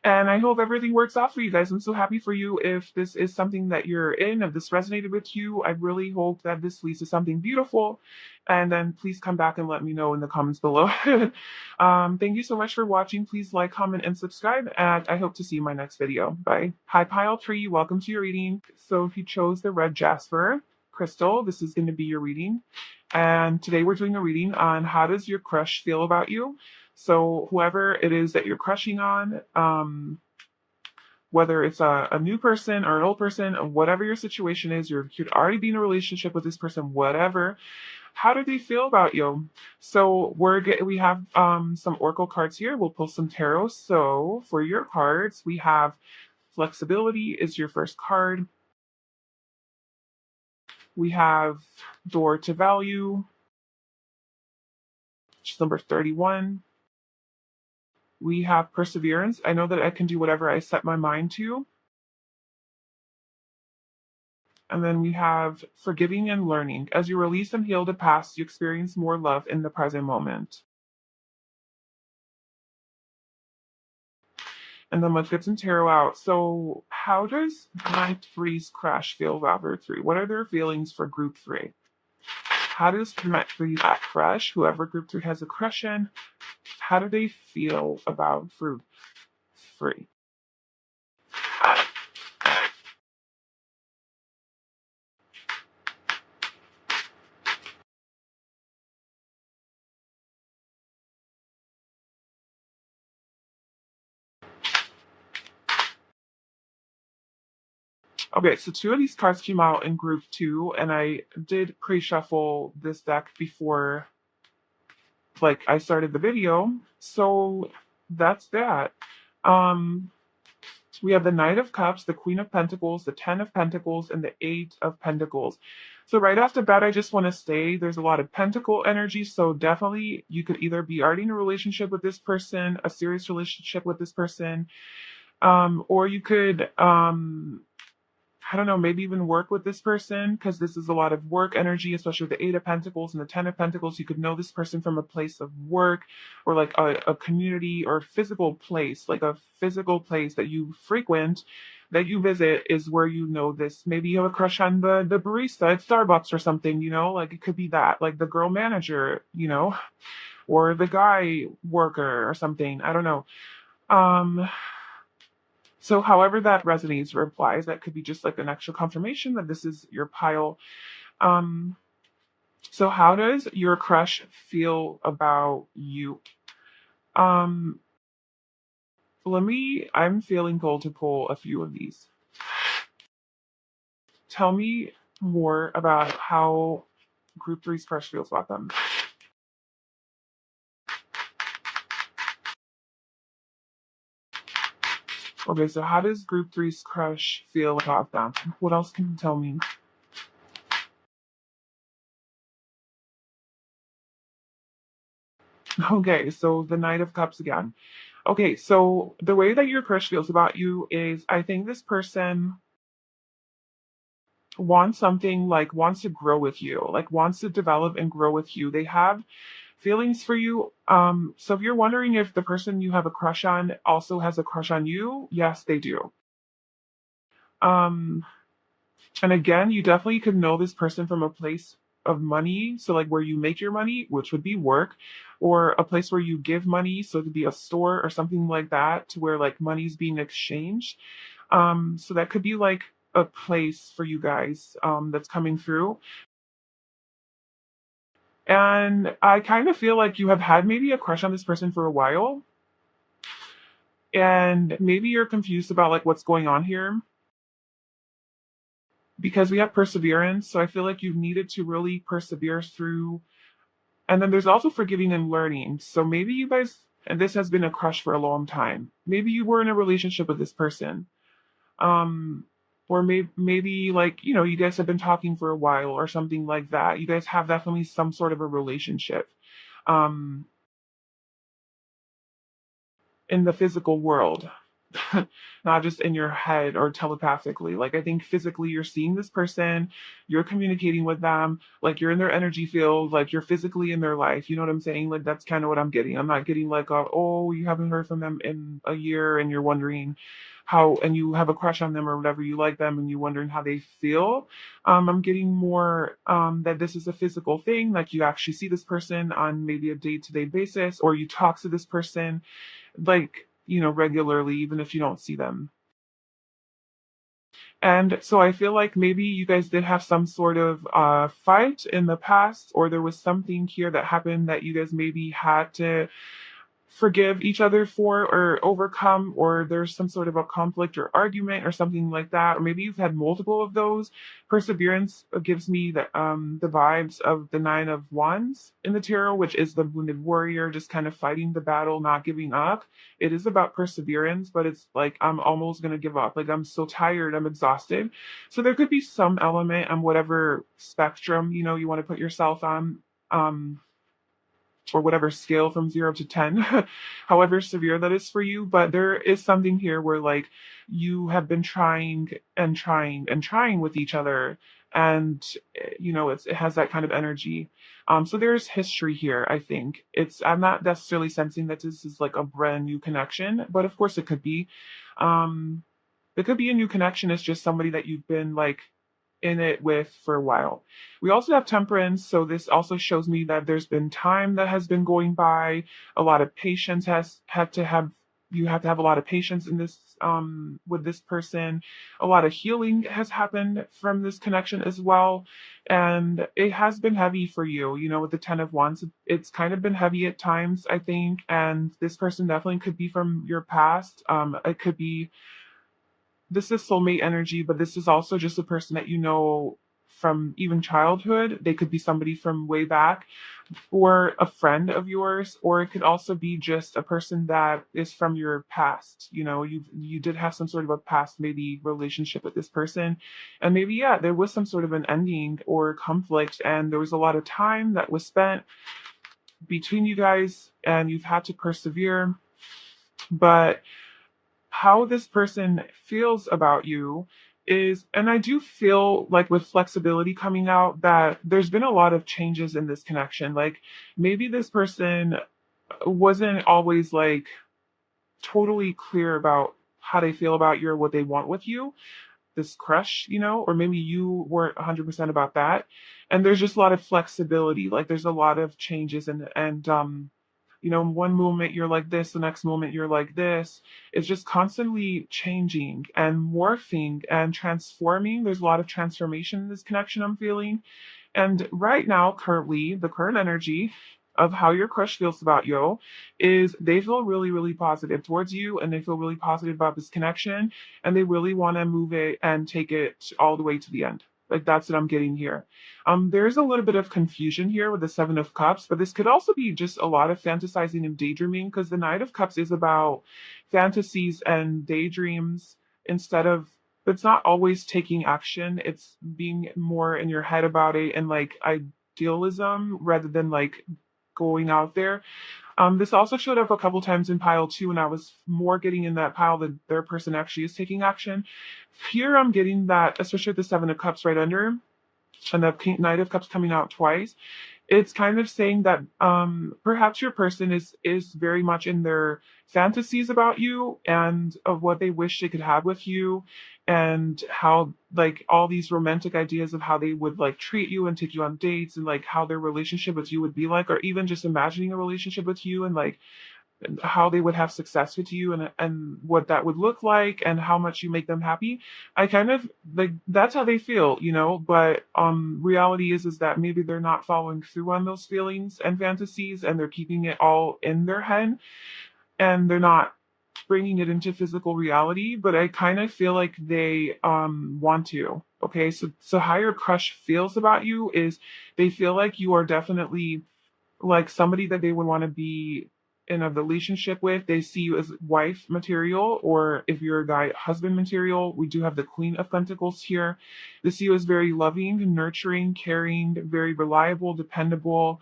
And I hope everything works out for you guys. I'm so happy for you if this is something that you're in, if this resonated with you. I really hope that this leads to something beautiful. And then please come back and let me know in the comments below. Thank you so much for watching. Please like, comment, and subscribe. And I hope to see you in my next video. Bye. Hi, Pile Tree. Welcome to your reading. So if you chose the red jasper crystal, this is going to be your reading. And today we're doing a reading on how does your crush feel about you. So whoever it is that you're crushing on, whether it's a new person or an old person, whatever your situation is, you'd already be in a relationship with this person, whatever. How do they feel about you? So we have some oracle cards here. We'll pull some tarot. So for your cards, we have flexibility is your first card. We have door to value. which is number 31. We have perseverance. I know that I can do whatever I set my mind to. And then we have forgiving and learning. As you release and heal the past, you experience more love in the present moment. And then let's get some tarot out. So, how does Night Freeze Crash feel about group 3? What are their feelings for group 3? How does Night Freeze Crash, whoever group 3 has a crush in, how do they feel about group 3? Okay, so 2 of these cards came out in group 2, and I did pre-shuffle this deck before I started the video. So that's that. Um we have the Knight of Cups, the Queen of Pentacles, the Ten of Pentacles, and the Eight of Pentacles. So right off the bat, I just want to say there's a lot of Pentacle energy. So definitely you could either be already in a relationship with this person, a serious relationship with this person, or you could I don't know, maybe even work with this person because this is a lot of work energy, especially with the Eight of Pentacles and the Ten of Pentacles. You could know this person from a place of work or like a community or physical place, like a physical place that you frequent, that you visit is where you know this. Maybe you have a crush on the barista at Starbucks or something, like it could be that, like the girl manager, or the guy worker or something. I don't know. So however that resonates or applies, that could be just like an extra confirmation that this is your pile. Um, so how does your crush feel about you? Um, I'm feeling called to pull a few of these. Tell me more about how group three's crush feels about them. Okay, so how does group three's crush feel about them? What else can you tell me? Okay, so the Knight of Cups again. Okay, so the way that your crush feels about you is I think this person wants something, like wants to grow with you, like wants to develop and grow with you. They have feelings for you. So if you're wondering if the person you have a crush on also has a crush on you, yes, they do. Um, and again, you definitely could know this person from a place of money. So like where you make your money, which would be work, or a place where you give money. So it could be a store or something like that to where like money's being exchanged. So that could be like a place for you guys that's coming through. And I kind of feel like you have had maybe a crush on this person for a while. And maybe you're confused about like what's going on here because we have perseverance. So I feel like you've needed to really persevere through. And then there's also forgiving and learning. So maybe you guys, and this has been a crush for a long time. Maybe you were in a relationship with this person. Um, or maybe like, you guys have been talking for a while or something like that. You guys have definitely some sort of a relationship. Um, in the physical world, not just in your head or telepathically. Like, I think physically you're seeing this person, you're communicating with them, like you're in their energy field, like you're physically in their life. You know what I'm saying? Like, that's kind of what I'm getting. I'm not getting like, oh, you haven't heard from them in a year and you're wondering how, and you have a crush on them or whatever, you like them and you wondering how they feel. I'm getting more that this is a physical thing, like you actually see this person on maybe a day-to-day basis, or you talk to this person like, regularly, even if you don't see them. And so I feel like maybe you guys did have some sort of fight in the past, or there was something here that happened that you guys maybe had to forgive each other for or overcome, or there's some sort of a conflict or argument or something like that, or maybe you've had multiple of those. Perseverance gives me the vibes of the Nine of Wands in the tarot, which is the wounded warrior just kind of fighting the battle, not giving up. It is about perseverance, but it's like I'm almost gonna give up, like I'm so tired, I'm exhausted. So there could be some element on whatever spectrum you want to put yourself on. um or whatever scale from 0 to 10, however severe that is for you. But there is something here where like you have been trying and trying and trying with each other, and it has that kind of energy. So there's history here. I think I'm not necessarily sensing that this is like a brand new connection, but of course it could be. Um, it could be a new connection. It's just somebody that you've been like in it with for a while. We also have temperance, so this also shows me that there's been time that has been going by. A lot of patience has had to have you have to have a lot of patience in this with this person. A lot of healing has happened from this connection as well. And it has been heavy for you, with the 10 of Wands. It's kind of been heavy at times, I think. And this person definitely could be from your past. It could be this is soulmate energy, but this is also just a person that you know from even childhood. They could be somebody from way back, or a friend of yours, or it could also be just a person that is from your past. You did have some sort of a past maybe relationship with this person, and maybe yeah, there was some sort of an ending or conflict, and there was a lot of time that was spent between you guys, and you've had to persevere. But how this person feels about you is, and I do feel like with flexibility coming out, that there's been a lot of changes in this connection. Like maybe this person wasn't always like totally clear about how they feel about you or what they want with you, this crush, or maybe you weren't 100% about that. And there's just a lot of flexibility. Like there's a lot of changes, and one moment you're like this, the next moment you're like this. It's just constantly changing and morphing and transforming. There's a lot of transformation in this connection I'm feeling. And right now, currently, the current energy of how your crush feels about you is they feel really, really positive towards you, and they feel really positive about this connection, and they really want to move it and take it all the way to the end. Like that's what I'm getting here. There's a little bit of confusion here with the Seven of Cups, but this could also be just a lot of fantasizing and daydreaming, because the Knight of Cups is about fantasies and daydreams instead of, it's not always taking action. It's being more in your head about it and like idealism rather than like going out there. This also showed up a couple times in pile two, and I was more getting in that pile that their person actually is taking action. Here I'm getting that, especially with the Seven of Cups right under, and the Knight of Cups coming out twice. It's kind of saying that perhaps your person is very much in their fantasies about you and of what they wish they could have with you, and how like all these romantic ideas of how they would like treat you and take you on dates, and like how their relationship with you would be like, or even just imagining a relationship with you, and like how they would have success with you, and what that would look like, and how much you make them happy. I kind of like that's how they feel, but reality is that maybe they're not following through on those feelings and fantasies, and they're keeping it all in their head, and they're not bringing it into physical reality. But I kind of feel like they want to. Okay, so how your crush feels about you is they feel like you are definitely like somebody that they would want to be in a relationship with. They see you as wife material, or if you're a guy, husband material. We do have the Queen of Pentacles here. They see you as very loving, nurturing, caring, very reliable, dependable,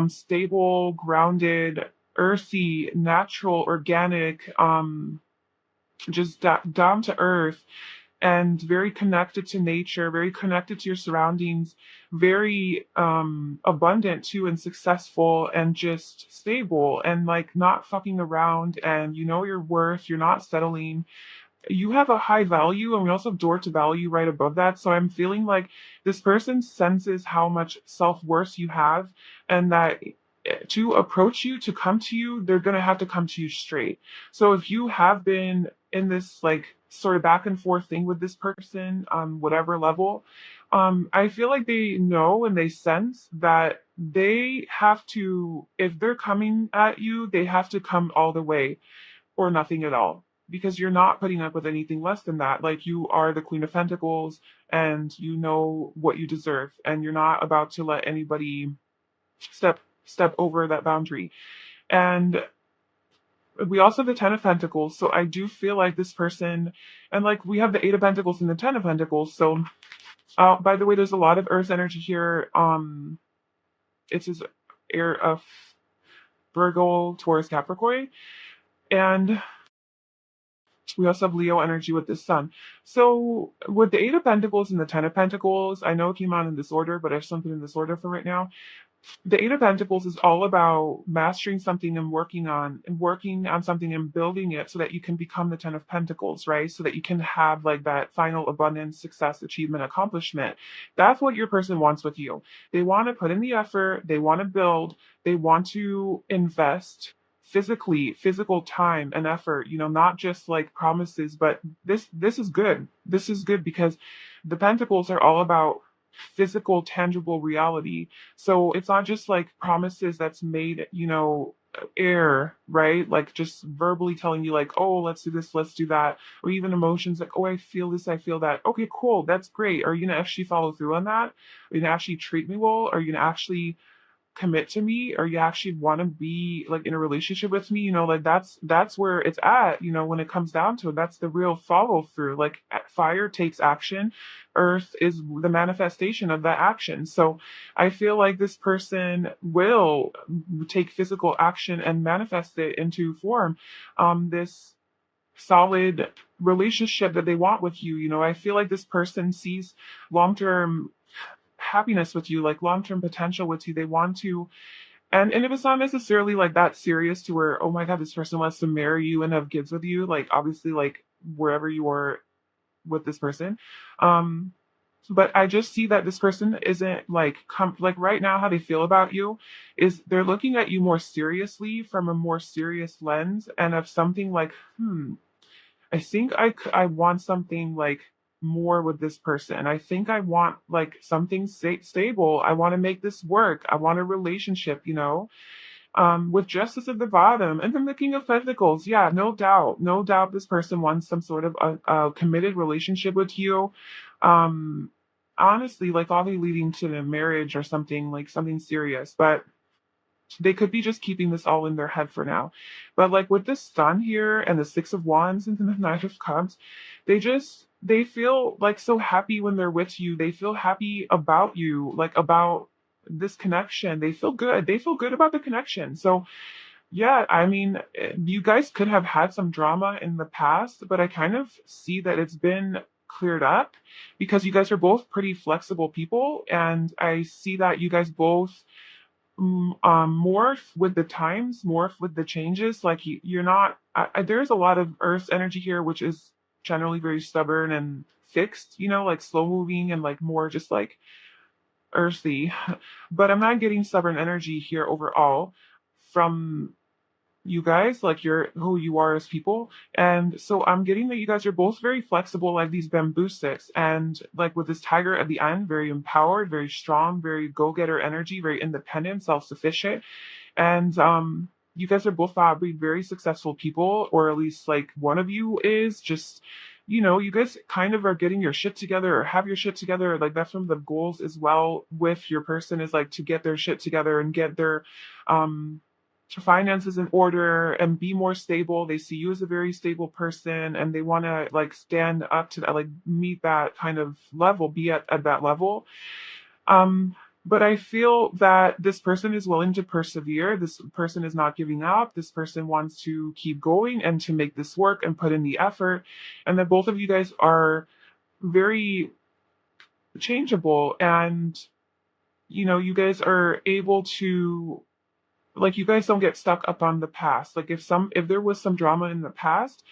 stable, grounded, earthy, natural, organic, just down to earth, and very connected to nature, very connected to your surroundings, very abundant too, and successful, and just stable, and like not fucking around, and you know your worth, you're not settling. You have a high value, and we also have door to value right above that. So I'm feeling like this person senses how much self-worth you have, and that to approach you, to come to you, they're going to have to come to you straight. So if you have been in this like sort of back and forth thing with this person on whatever level, I feel like they know and they sense that they have to, if they're coming at you, they have to come all the way or nothing at all, because you're not putting up with anything less than that. Like you are the Queen of Pentacles, and you know what you deserve, and you're not about to let anybody step over that boundary. And we also have the Ten of Pentacles, so I do feel like this person, and like we have the Eight of Pentacles and the Ten of Pentacles. So by the way, there's a lot of earth energy here. It's his air of Virgo, Taurus, Capricorn. And we also have Leo energy with the sun. So with the Eight of Pentacles and the Ten of Pentacles, I know it came out in this order, but I have something in this order for right now. The Eight of Pentacles is all about mastering something and working on something and building it so that you can become the Ten of Pentacles, right? So that you can have like that final abundance, success, achievement, accomplishment. That's what your person wants with you. They want to put in the effort, they want to build, they want to invest physical time and effort, not just like promises, but this is good. This is good because the Pentacles are all about physical, tangible reality. So it's not just like promises that's made, air, right? Like just verbally telling you, like, oh, let's do this, let's do that. Or even emotions like, oh, I feel this, I feel that. Okay, cool, that's great. Are you going to actually follow through on that? Are you going to actually treat me well? Are you going to actually commit to me, or you actually want to be like in a relationship with me, like that's where it's at, when it comes down to it. That's the real follow through. Like fire takes action, earth is the manifestation of that action. So I feel like this person will take physical action and manifest it into form, this solid relationship that they want with you. I feel like this person sees long-term happiness with you, like long-term potential with you. They want to, and if it's not necessarily like that serious to where, oh my god, this person wants to marry you and have kids with you, like obviously like wherever you are with this person. Um but I just see that this person isn't like like right now how they feel about you is they're looking at you more seriously from a more serious lens and of something like, I think I want something like more with this person. I think I want like something stable. I want to make this work. I want a relationship, with justice at the bottom and then the King of Pentacles. Yeah, no doubt. No doubt this person wants some sort of a committed relationship with you. Um, honestly, like probably leading to the marriage or something, like something serious. But they could be just keeping this all in their head for now. But like with the sun here and the Six of Wands and the Knight of Cups, they feel like so happy when they're with you. They feel happy about you, like about this connection. They feel good. They feel good about the connection. So yeah, I mean, you guys could have had some drama in the past, but I kind of see that it's been cleared up because you guys are both pretty flexible people, and I see that you guys both morph with the times, morph with the changes. Like you're not. There's a lot of Earth's energy here, which is generally very stubborn and fixed. Like slow moving and like more just like earthy. But I'm not getting stubborn energy here overall from you guys, like you're who you are as people. And so I'm getting that you guys are both very flexible, like these bamboo sticks. And like with this tiger at the end, very empowered, very strong, very go-getter energy, very independent, self-sufficient. And you guys are both probably very successful people, or at least like one of you is just, you guys kind of are getting your shit together or have your shit together. Like that's one of the goals as well with your person is like to get their shit together and get their um finances in order and be more stable. They see you as a very stable person and they want to like stand up to that, like meet that kind of level, be at that level. Um, but I feel that this person is willing to persevere. This person is not giving up. This person wants to keep going and to make this work and put in the effort. And that both of you guys are very changeable, and you guys are able to, like, you guys don't get stuck up on the past. Like if there was some drama in the past,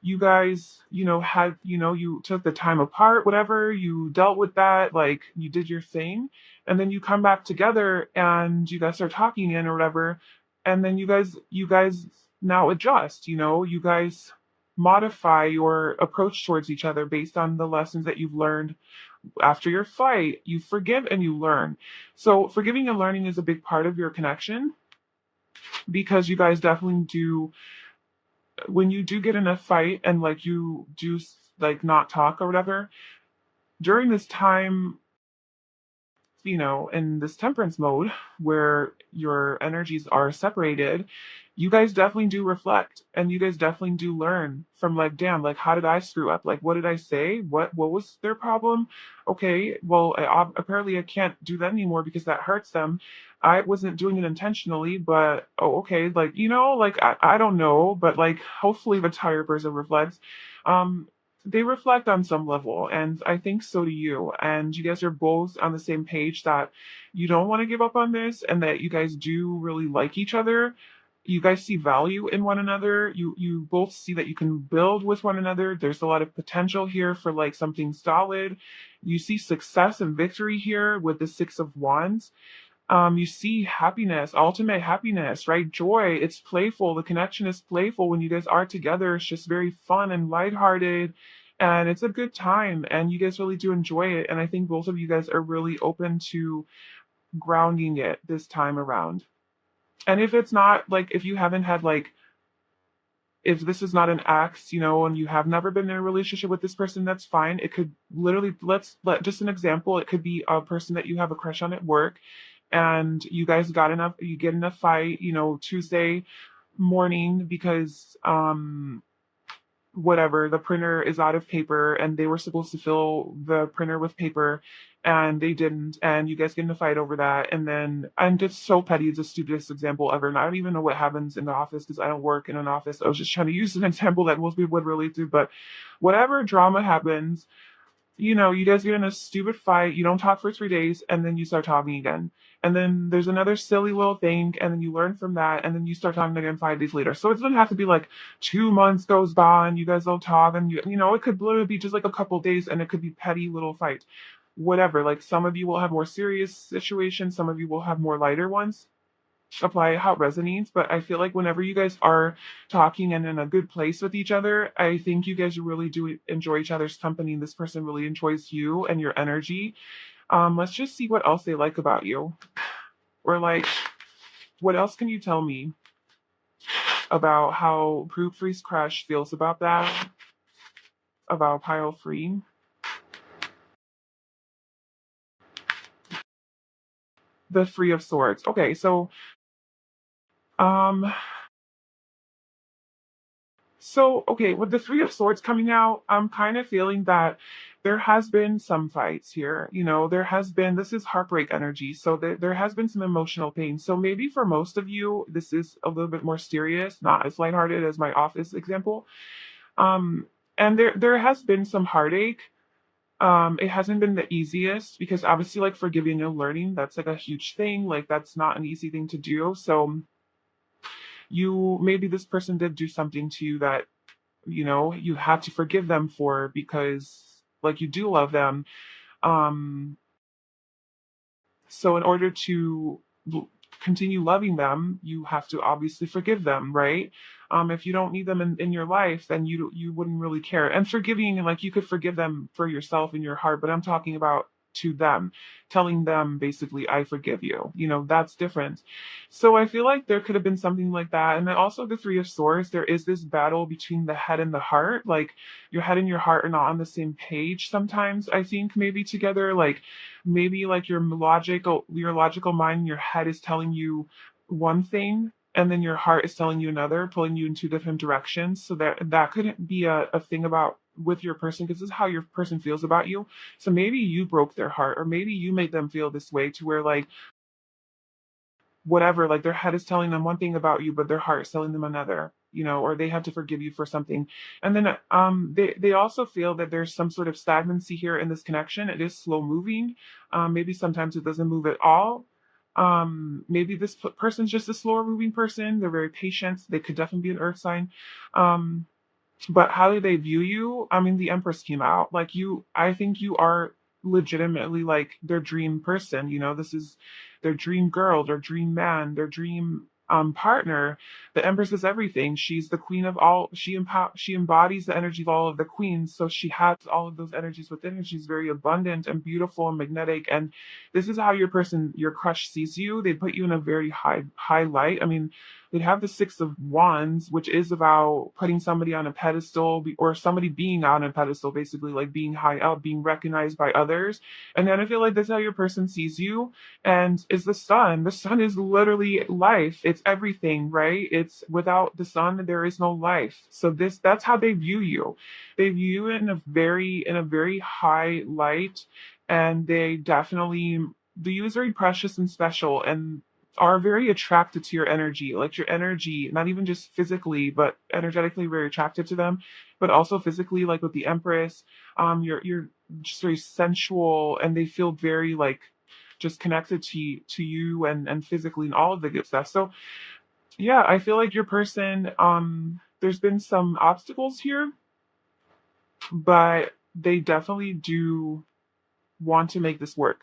you guys, had, you took the time apart, whatever, you dealt with that, like you did your thing, and then you come back together and you guys start talking again or whatever, and then you guys now adjust, you guys modify your approach towards each other based on the lessons that you've learned after your fight. You forgive and you learn. So forgiving and learning is a big part of your connection, because you guys definitely do, when you do get in a fight and like you do like not talk or whatever during this time, in this temperance mode where your energies are separated, you guys definitely do reflect and you guys definitely do learn from like, damn, like how did I screw up? Like what did I say? What was their problem? Okay, well, apparently I can't do that anymore because that hurts them. I wasn't doing it intentionally, but oh, okay, like, like I don't know, but like hopefully the entire person reflects. Um, they reflect on some level, and I think so do you. And you guys are both on the same page that you don't want to give up on this, and that you guys do really like each other. You guys see value in one another. You both see that you can build with one another. There's a lot of potential here for like something solid. You see success and victory here with the Six of Wands. You see happiness, ultimate happiness, right? Joy. It's playful. The connection is playful when you guys are together. It's just very fun and lighthearted. And it's a good time. And you guys really do enjoy it. And I think both of you guys are really open to grounding it this time around. And if it's not like, if you haven't had like, if this is not an ex, and you have never been in a relationship with this person, that's fine. It could literally, let's let just an example. It could be a person that you have a crush on at work, and you guys you get in a fight, Tuesday morning because whatever, the printer is out of paper and they were supposed to fill the printer with paper and they didn't, and you guys get in a fight over that. And then I'm just so petty, it's the stupidest example ever, and I don't even know what happens in the office because I don't work in an office. I was just trying to use an example that most people would relate to, but whatever drama happens, you guys get in a stupid fight, you don't talk for 3 days, and then you start talking again. And then there's another silly little thing, and then you learn from that, and then you start talking again 5 days later. So it doesn't have to be like 2 months goes by and you guys don't talk, and it could literally be just like a couple days, and it could be petty little fight. Whatever. Like some of you will have more serious situations, some of you will have more lighter ones. Apply how it resonates, but I feel like whenever you guys are talking and in a good place with each other, I think you guys really do enjoy each other's company, and this person really enjoys you and your energy. Let's just see what else they like about you. Or like, what else can you tell me about how Proof Freeze Crush feels about that? About Pile Free? The Three of Swords. Okay, so um okay, with the Three of Swords coming out, I'm kind of feeling that there has been some fights here. There has been, this is heartbreak energy. So there has been some emotional pain. So maybe for most of you, this is a little bit more serious, not as lighthearted as my office example. Um, and there has been some heartache. It hasn't been the easiest because obviously, like forgiving and learning, that's like a huge thing. Like that's not an easy thing to do. So maybe this person did do something to you that you have to forgive them for, because like you do love them. um so in order to continue loving them, you have to obviously forgive them, right? If you don't need them in your life, then you wouldn't really care. And forgiving, like you could forgive them for yourself in your heart, but I'm talking about to them, telling them basically, I forgive you. That's different. So I feel like there could have been something like that. And then also the Three of Swords, there is this battle between the head and the heart. Like your head and your heart are not on the same page sometimes, I think, maybe together. Like maybe like your logical mind in your head is telling you one thing, and then your heart is telling you another, pulling you in two different directions. So that could be a thing about with your person, because this is how your person feels about you. So maybe you broke their heart, or maybe you made them feel this way to where like whatever, like their head is telling them one thing about you, but their heart is telling them another, or they have to forgive you for something. And then they also feel that there's some sort of stagnancy here in this connection. It is slow moving. Maybe sometimes it doesn't move at all. Maybe this person's just a slower moving person. They're very patient. They could definitely be an earth sign. Um, but how do they view you? I mean, the Empress came out. Like I think you are legitimately like their dream person. This is their dream girl, their dream man, their dream partner. The Empress is everything. She's the queen of all. She embodies the energy of all of the queens. So she has all of those energies within her. She's very abundant and beautiful and magnetic. And this is how your crush sees you. They put you in a very high light. I mean, they have the Six of Wands, which is about putting somebody on a pedestal, or somebody being on a pedestal, basically like being high up, being recognized by others. And then I feel like that's how your person sees you. And is the sun. The sun is literally life. It's everything, right? It's without the sun, there is no life. So that's how they view you. They view you in a very high light, and they definitely view you as very precious and special. And are very attracted to your energy, like your energy, not even just physically, but energetically very attracted to them, but also physically, like with the Empress. You're just very sensual, and they feel very like just connected to you and physically and all of the good stuff. So yeah, I feel like your person, there's been some obstacles here, but they definitely do want to make this work.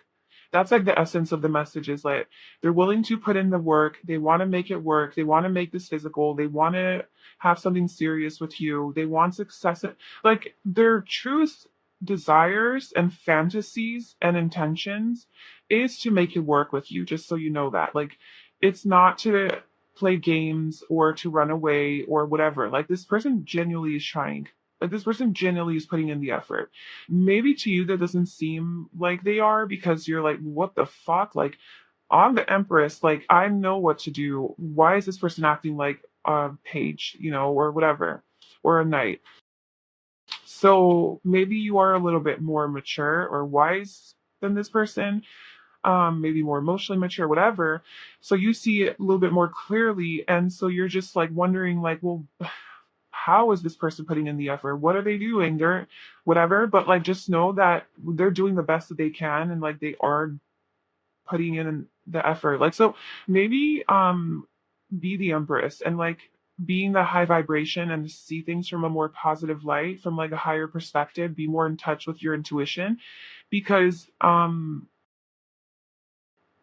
That's like the essence of the message is like they're willing to put in the work. They want to make it work. They want to make this physical. They want to have something serious with you. They want success. Like their truest desires and fantasies and intentions is to make it work with you, just so you know that. Like it's not to play games or to run away or whatever. Like this person genuinely is trying. Like this person genuinely is putting in the effort. Maybe to you that doesn't seem like they are because you're like, what the fuck? Like, I'm the Empress. Like, I know what to do. Why is this person acting like a page, or whatever, or a knight? So maybe you are a little bit more mature or wise than this person, maybe more emotionally mature, whatever. So you see it a little bit more clearly. And so you're just like wondering, like, well, how is this person putting in the effort? What are they doing? They're whatever, but like just know that they're doing the best that they can and like they are putting in the effort. Like so maybe be the Empress and like being the high vibration and see things from a more positive light, from like a higher perspective, be more in touch with your intuition because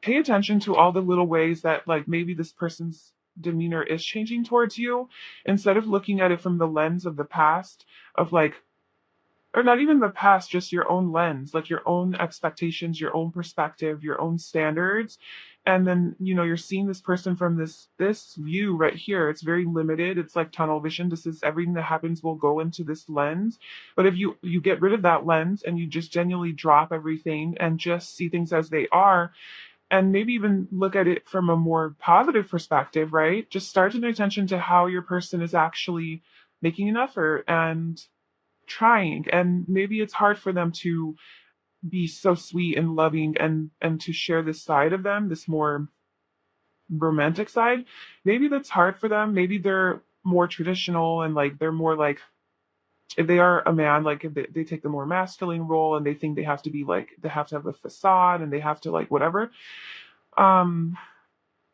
pay attention to all the little ways that like maybe this person's demeanor is changing towards you instead of looking at it from the lens of the past of like or not even the past, just your own lens, like your own expectations, your own perspective, your own standards. And then, you're seeing this person from this view right here. It's very limited. It's like tunnel vision. This is everything that happens will go into this lens. But if you get rid of that lens and you just genuinely drop everything and just see things as they are, and maybe even look at it from a more positive perspective, right? Just start to pay attention to how your person is actually making an effort and trying. And maybe it's hard for them to be so sweet and loving and to share this side of them, this more romantic side. Maybe that's hard for them. Maybe they're more traditional and like they're more like if they are a man, like if they take the more masculine role and they think they have to be like they have to have a facade and they have to like whatever. Um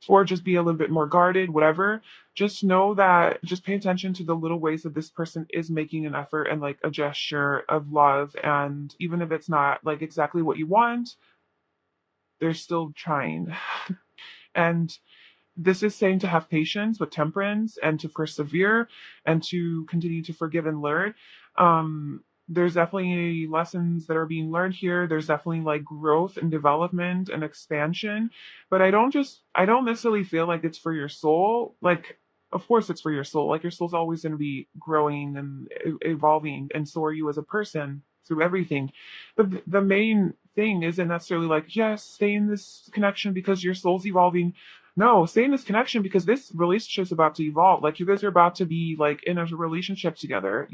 or just be a little bit more guarded, whatever. Just know that just pay attention to the little ways that this person is making an effort and like a gesture of love. And even if it's not like exactly what you want, they're still trying. And this is saying to have patience with temperance and to persevere and to continue to forgive and learn. There's definitely lessons that are being learned here. There's definitely like growth and development and expansion. But I don't necessarily feel like it's for your soul. Like, of course, it's for your soul. Like, your soul's always going to be growing and evolving, and so are you as a person through everything. But the main thing isn't necessarily like, yes, stay in this connection because your soul's evolving. No, stay in this connection because this relationship's about to evolve. Like you guys are about to be like in a relationship together.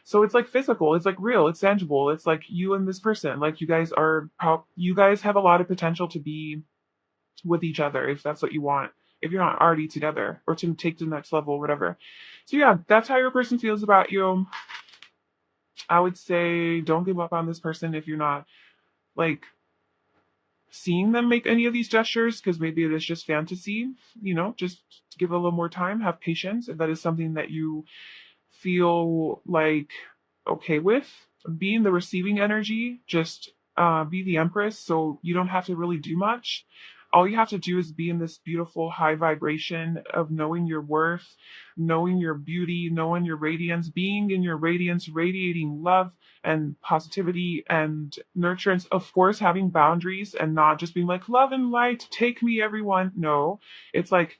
So it's like physical, it's like real, it's tangible. It's like you and this person. Like you guys have a lot of potential to be with each other if that's what you want. If you're not already together or to take to the next level, whatever. So yeah, that's how your person feels about you. I would say don't give up on this person if you're not like seeing them make any of these gestures because maybe it is just fantasy, just give it a little more time, have patience. If that is something that you feel like okay with, be in the receiving energy, just be the Empress so you don't have to really do much. All you have to do is be in this beautiful high vibration of knowing your worth, knowing your beauty, knowing your radiance, being in your radiance, radiating love and positivity and nurturance. Of course, having boundaries and not just being like, love and light, take me, everyone. No, it's like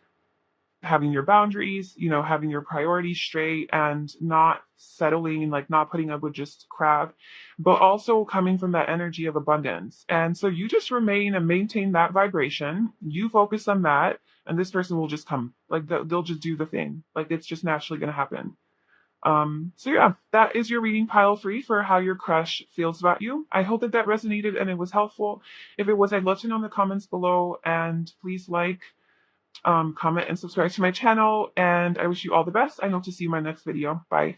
having your boundaries, having your priorities straight and not settling, like not putting up with just crap, but also coming from that energy of abundance. And so you just remain and maintain that vibration. You focus on that, and this person will just come. Like they'll just do the thing. Like it's just naturally going to happen. So yeah, that is your reading pile three for how your crush feels about you. I hope that resonated and it was helpful. If it was, I'd love to know in the comments below, and please like, comment, and subscribe to my channel. And I wish you all the best. I hope to see you in my next video. Bye.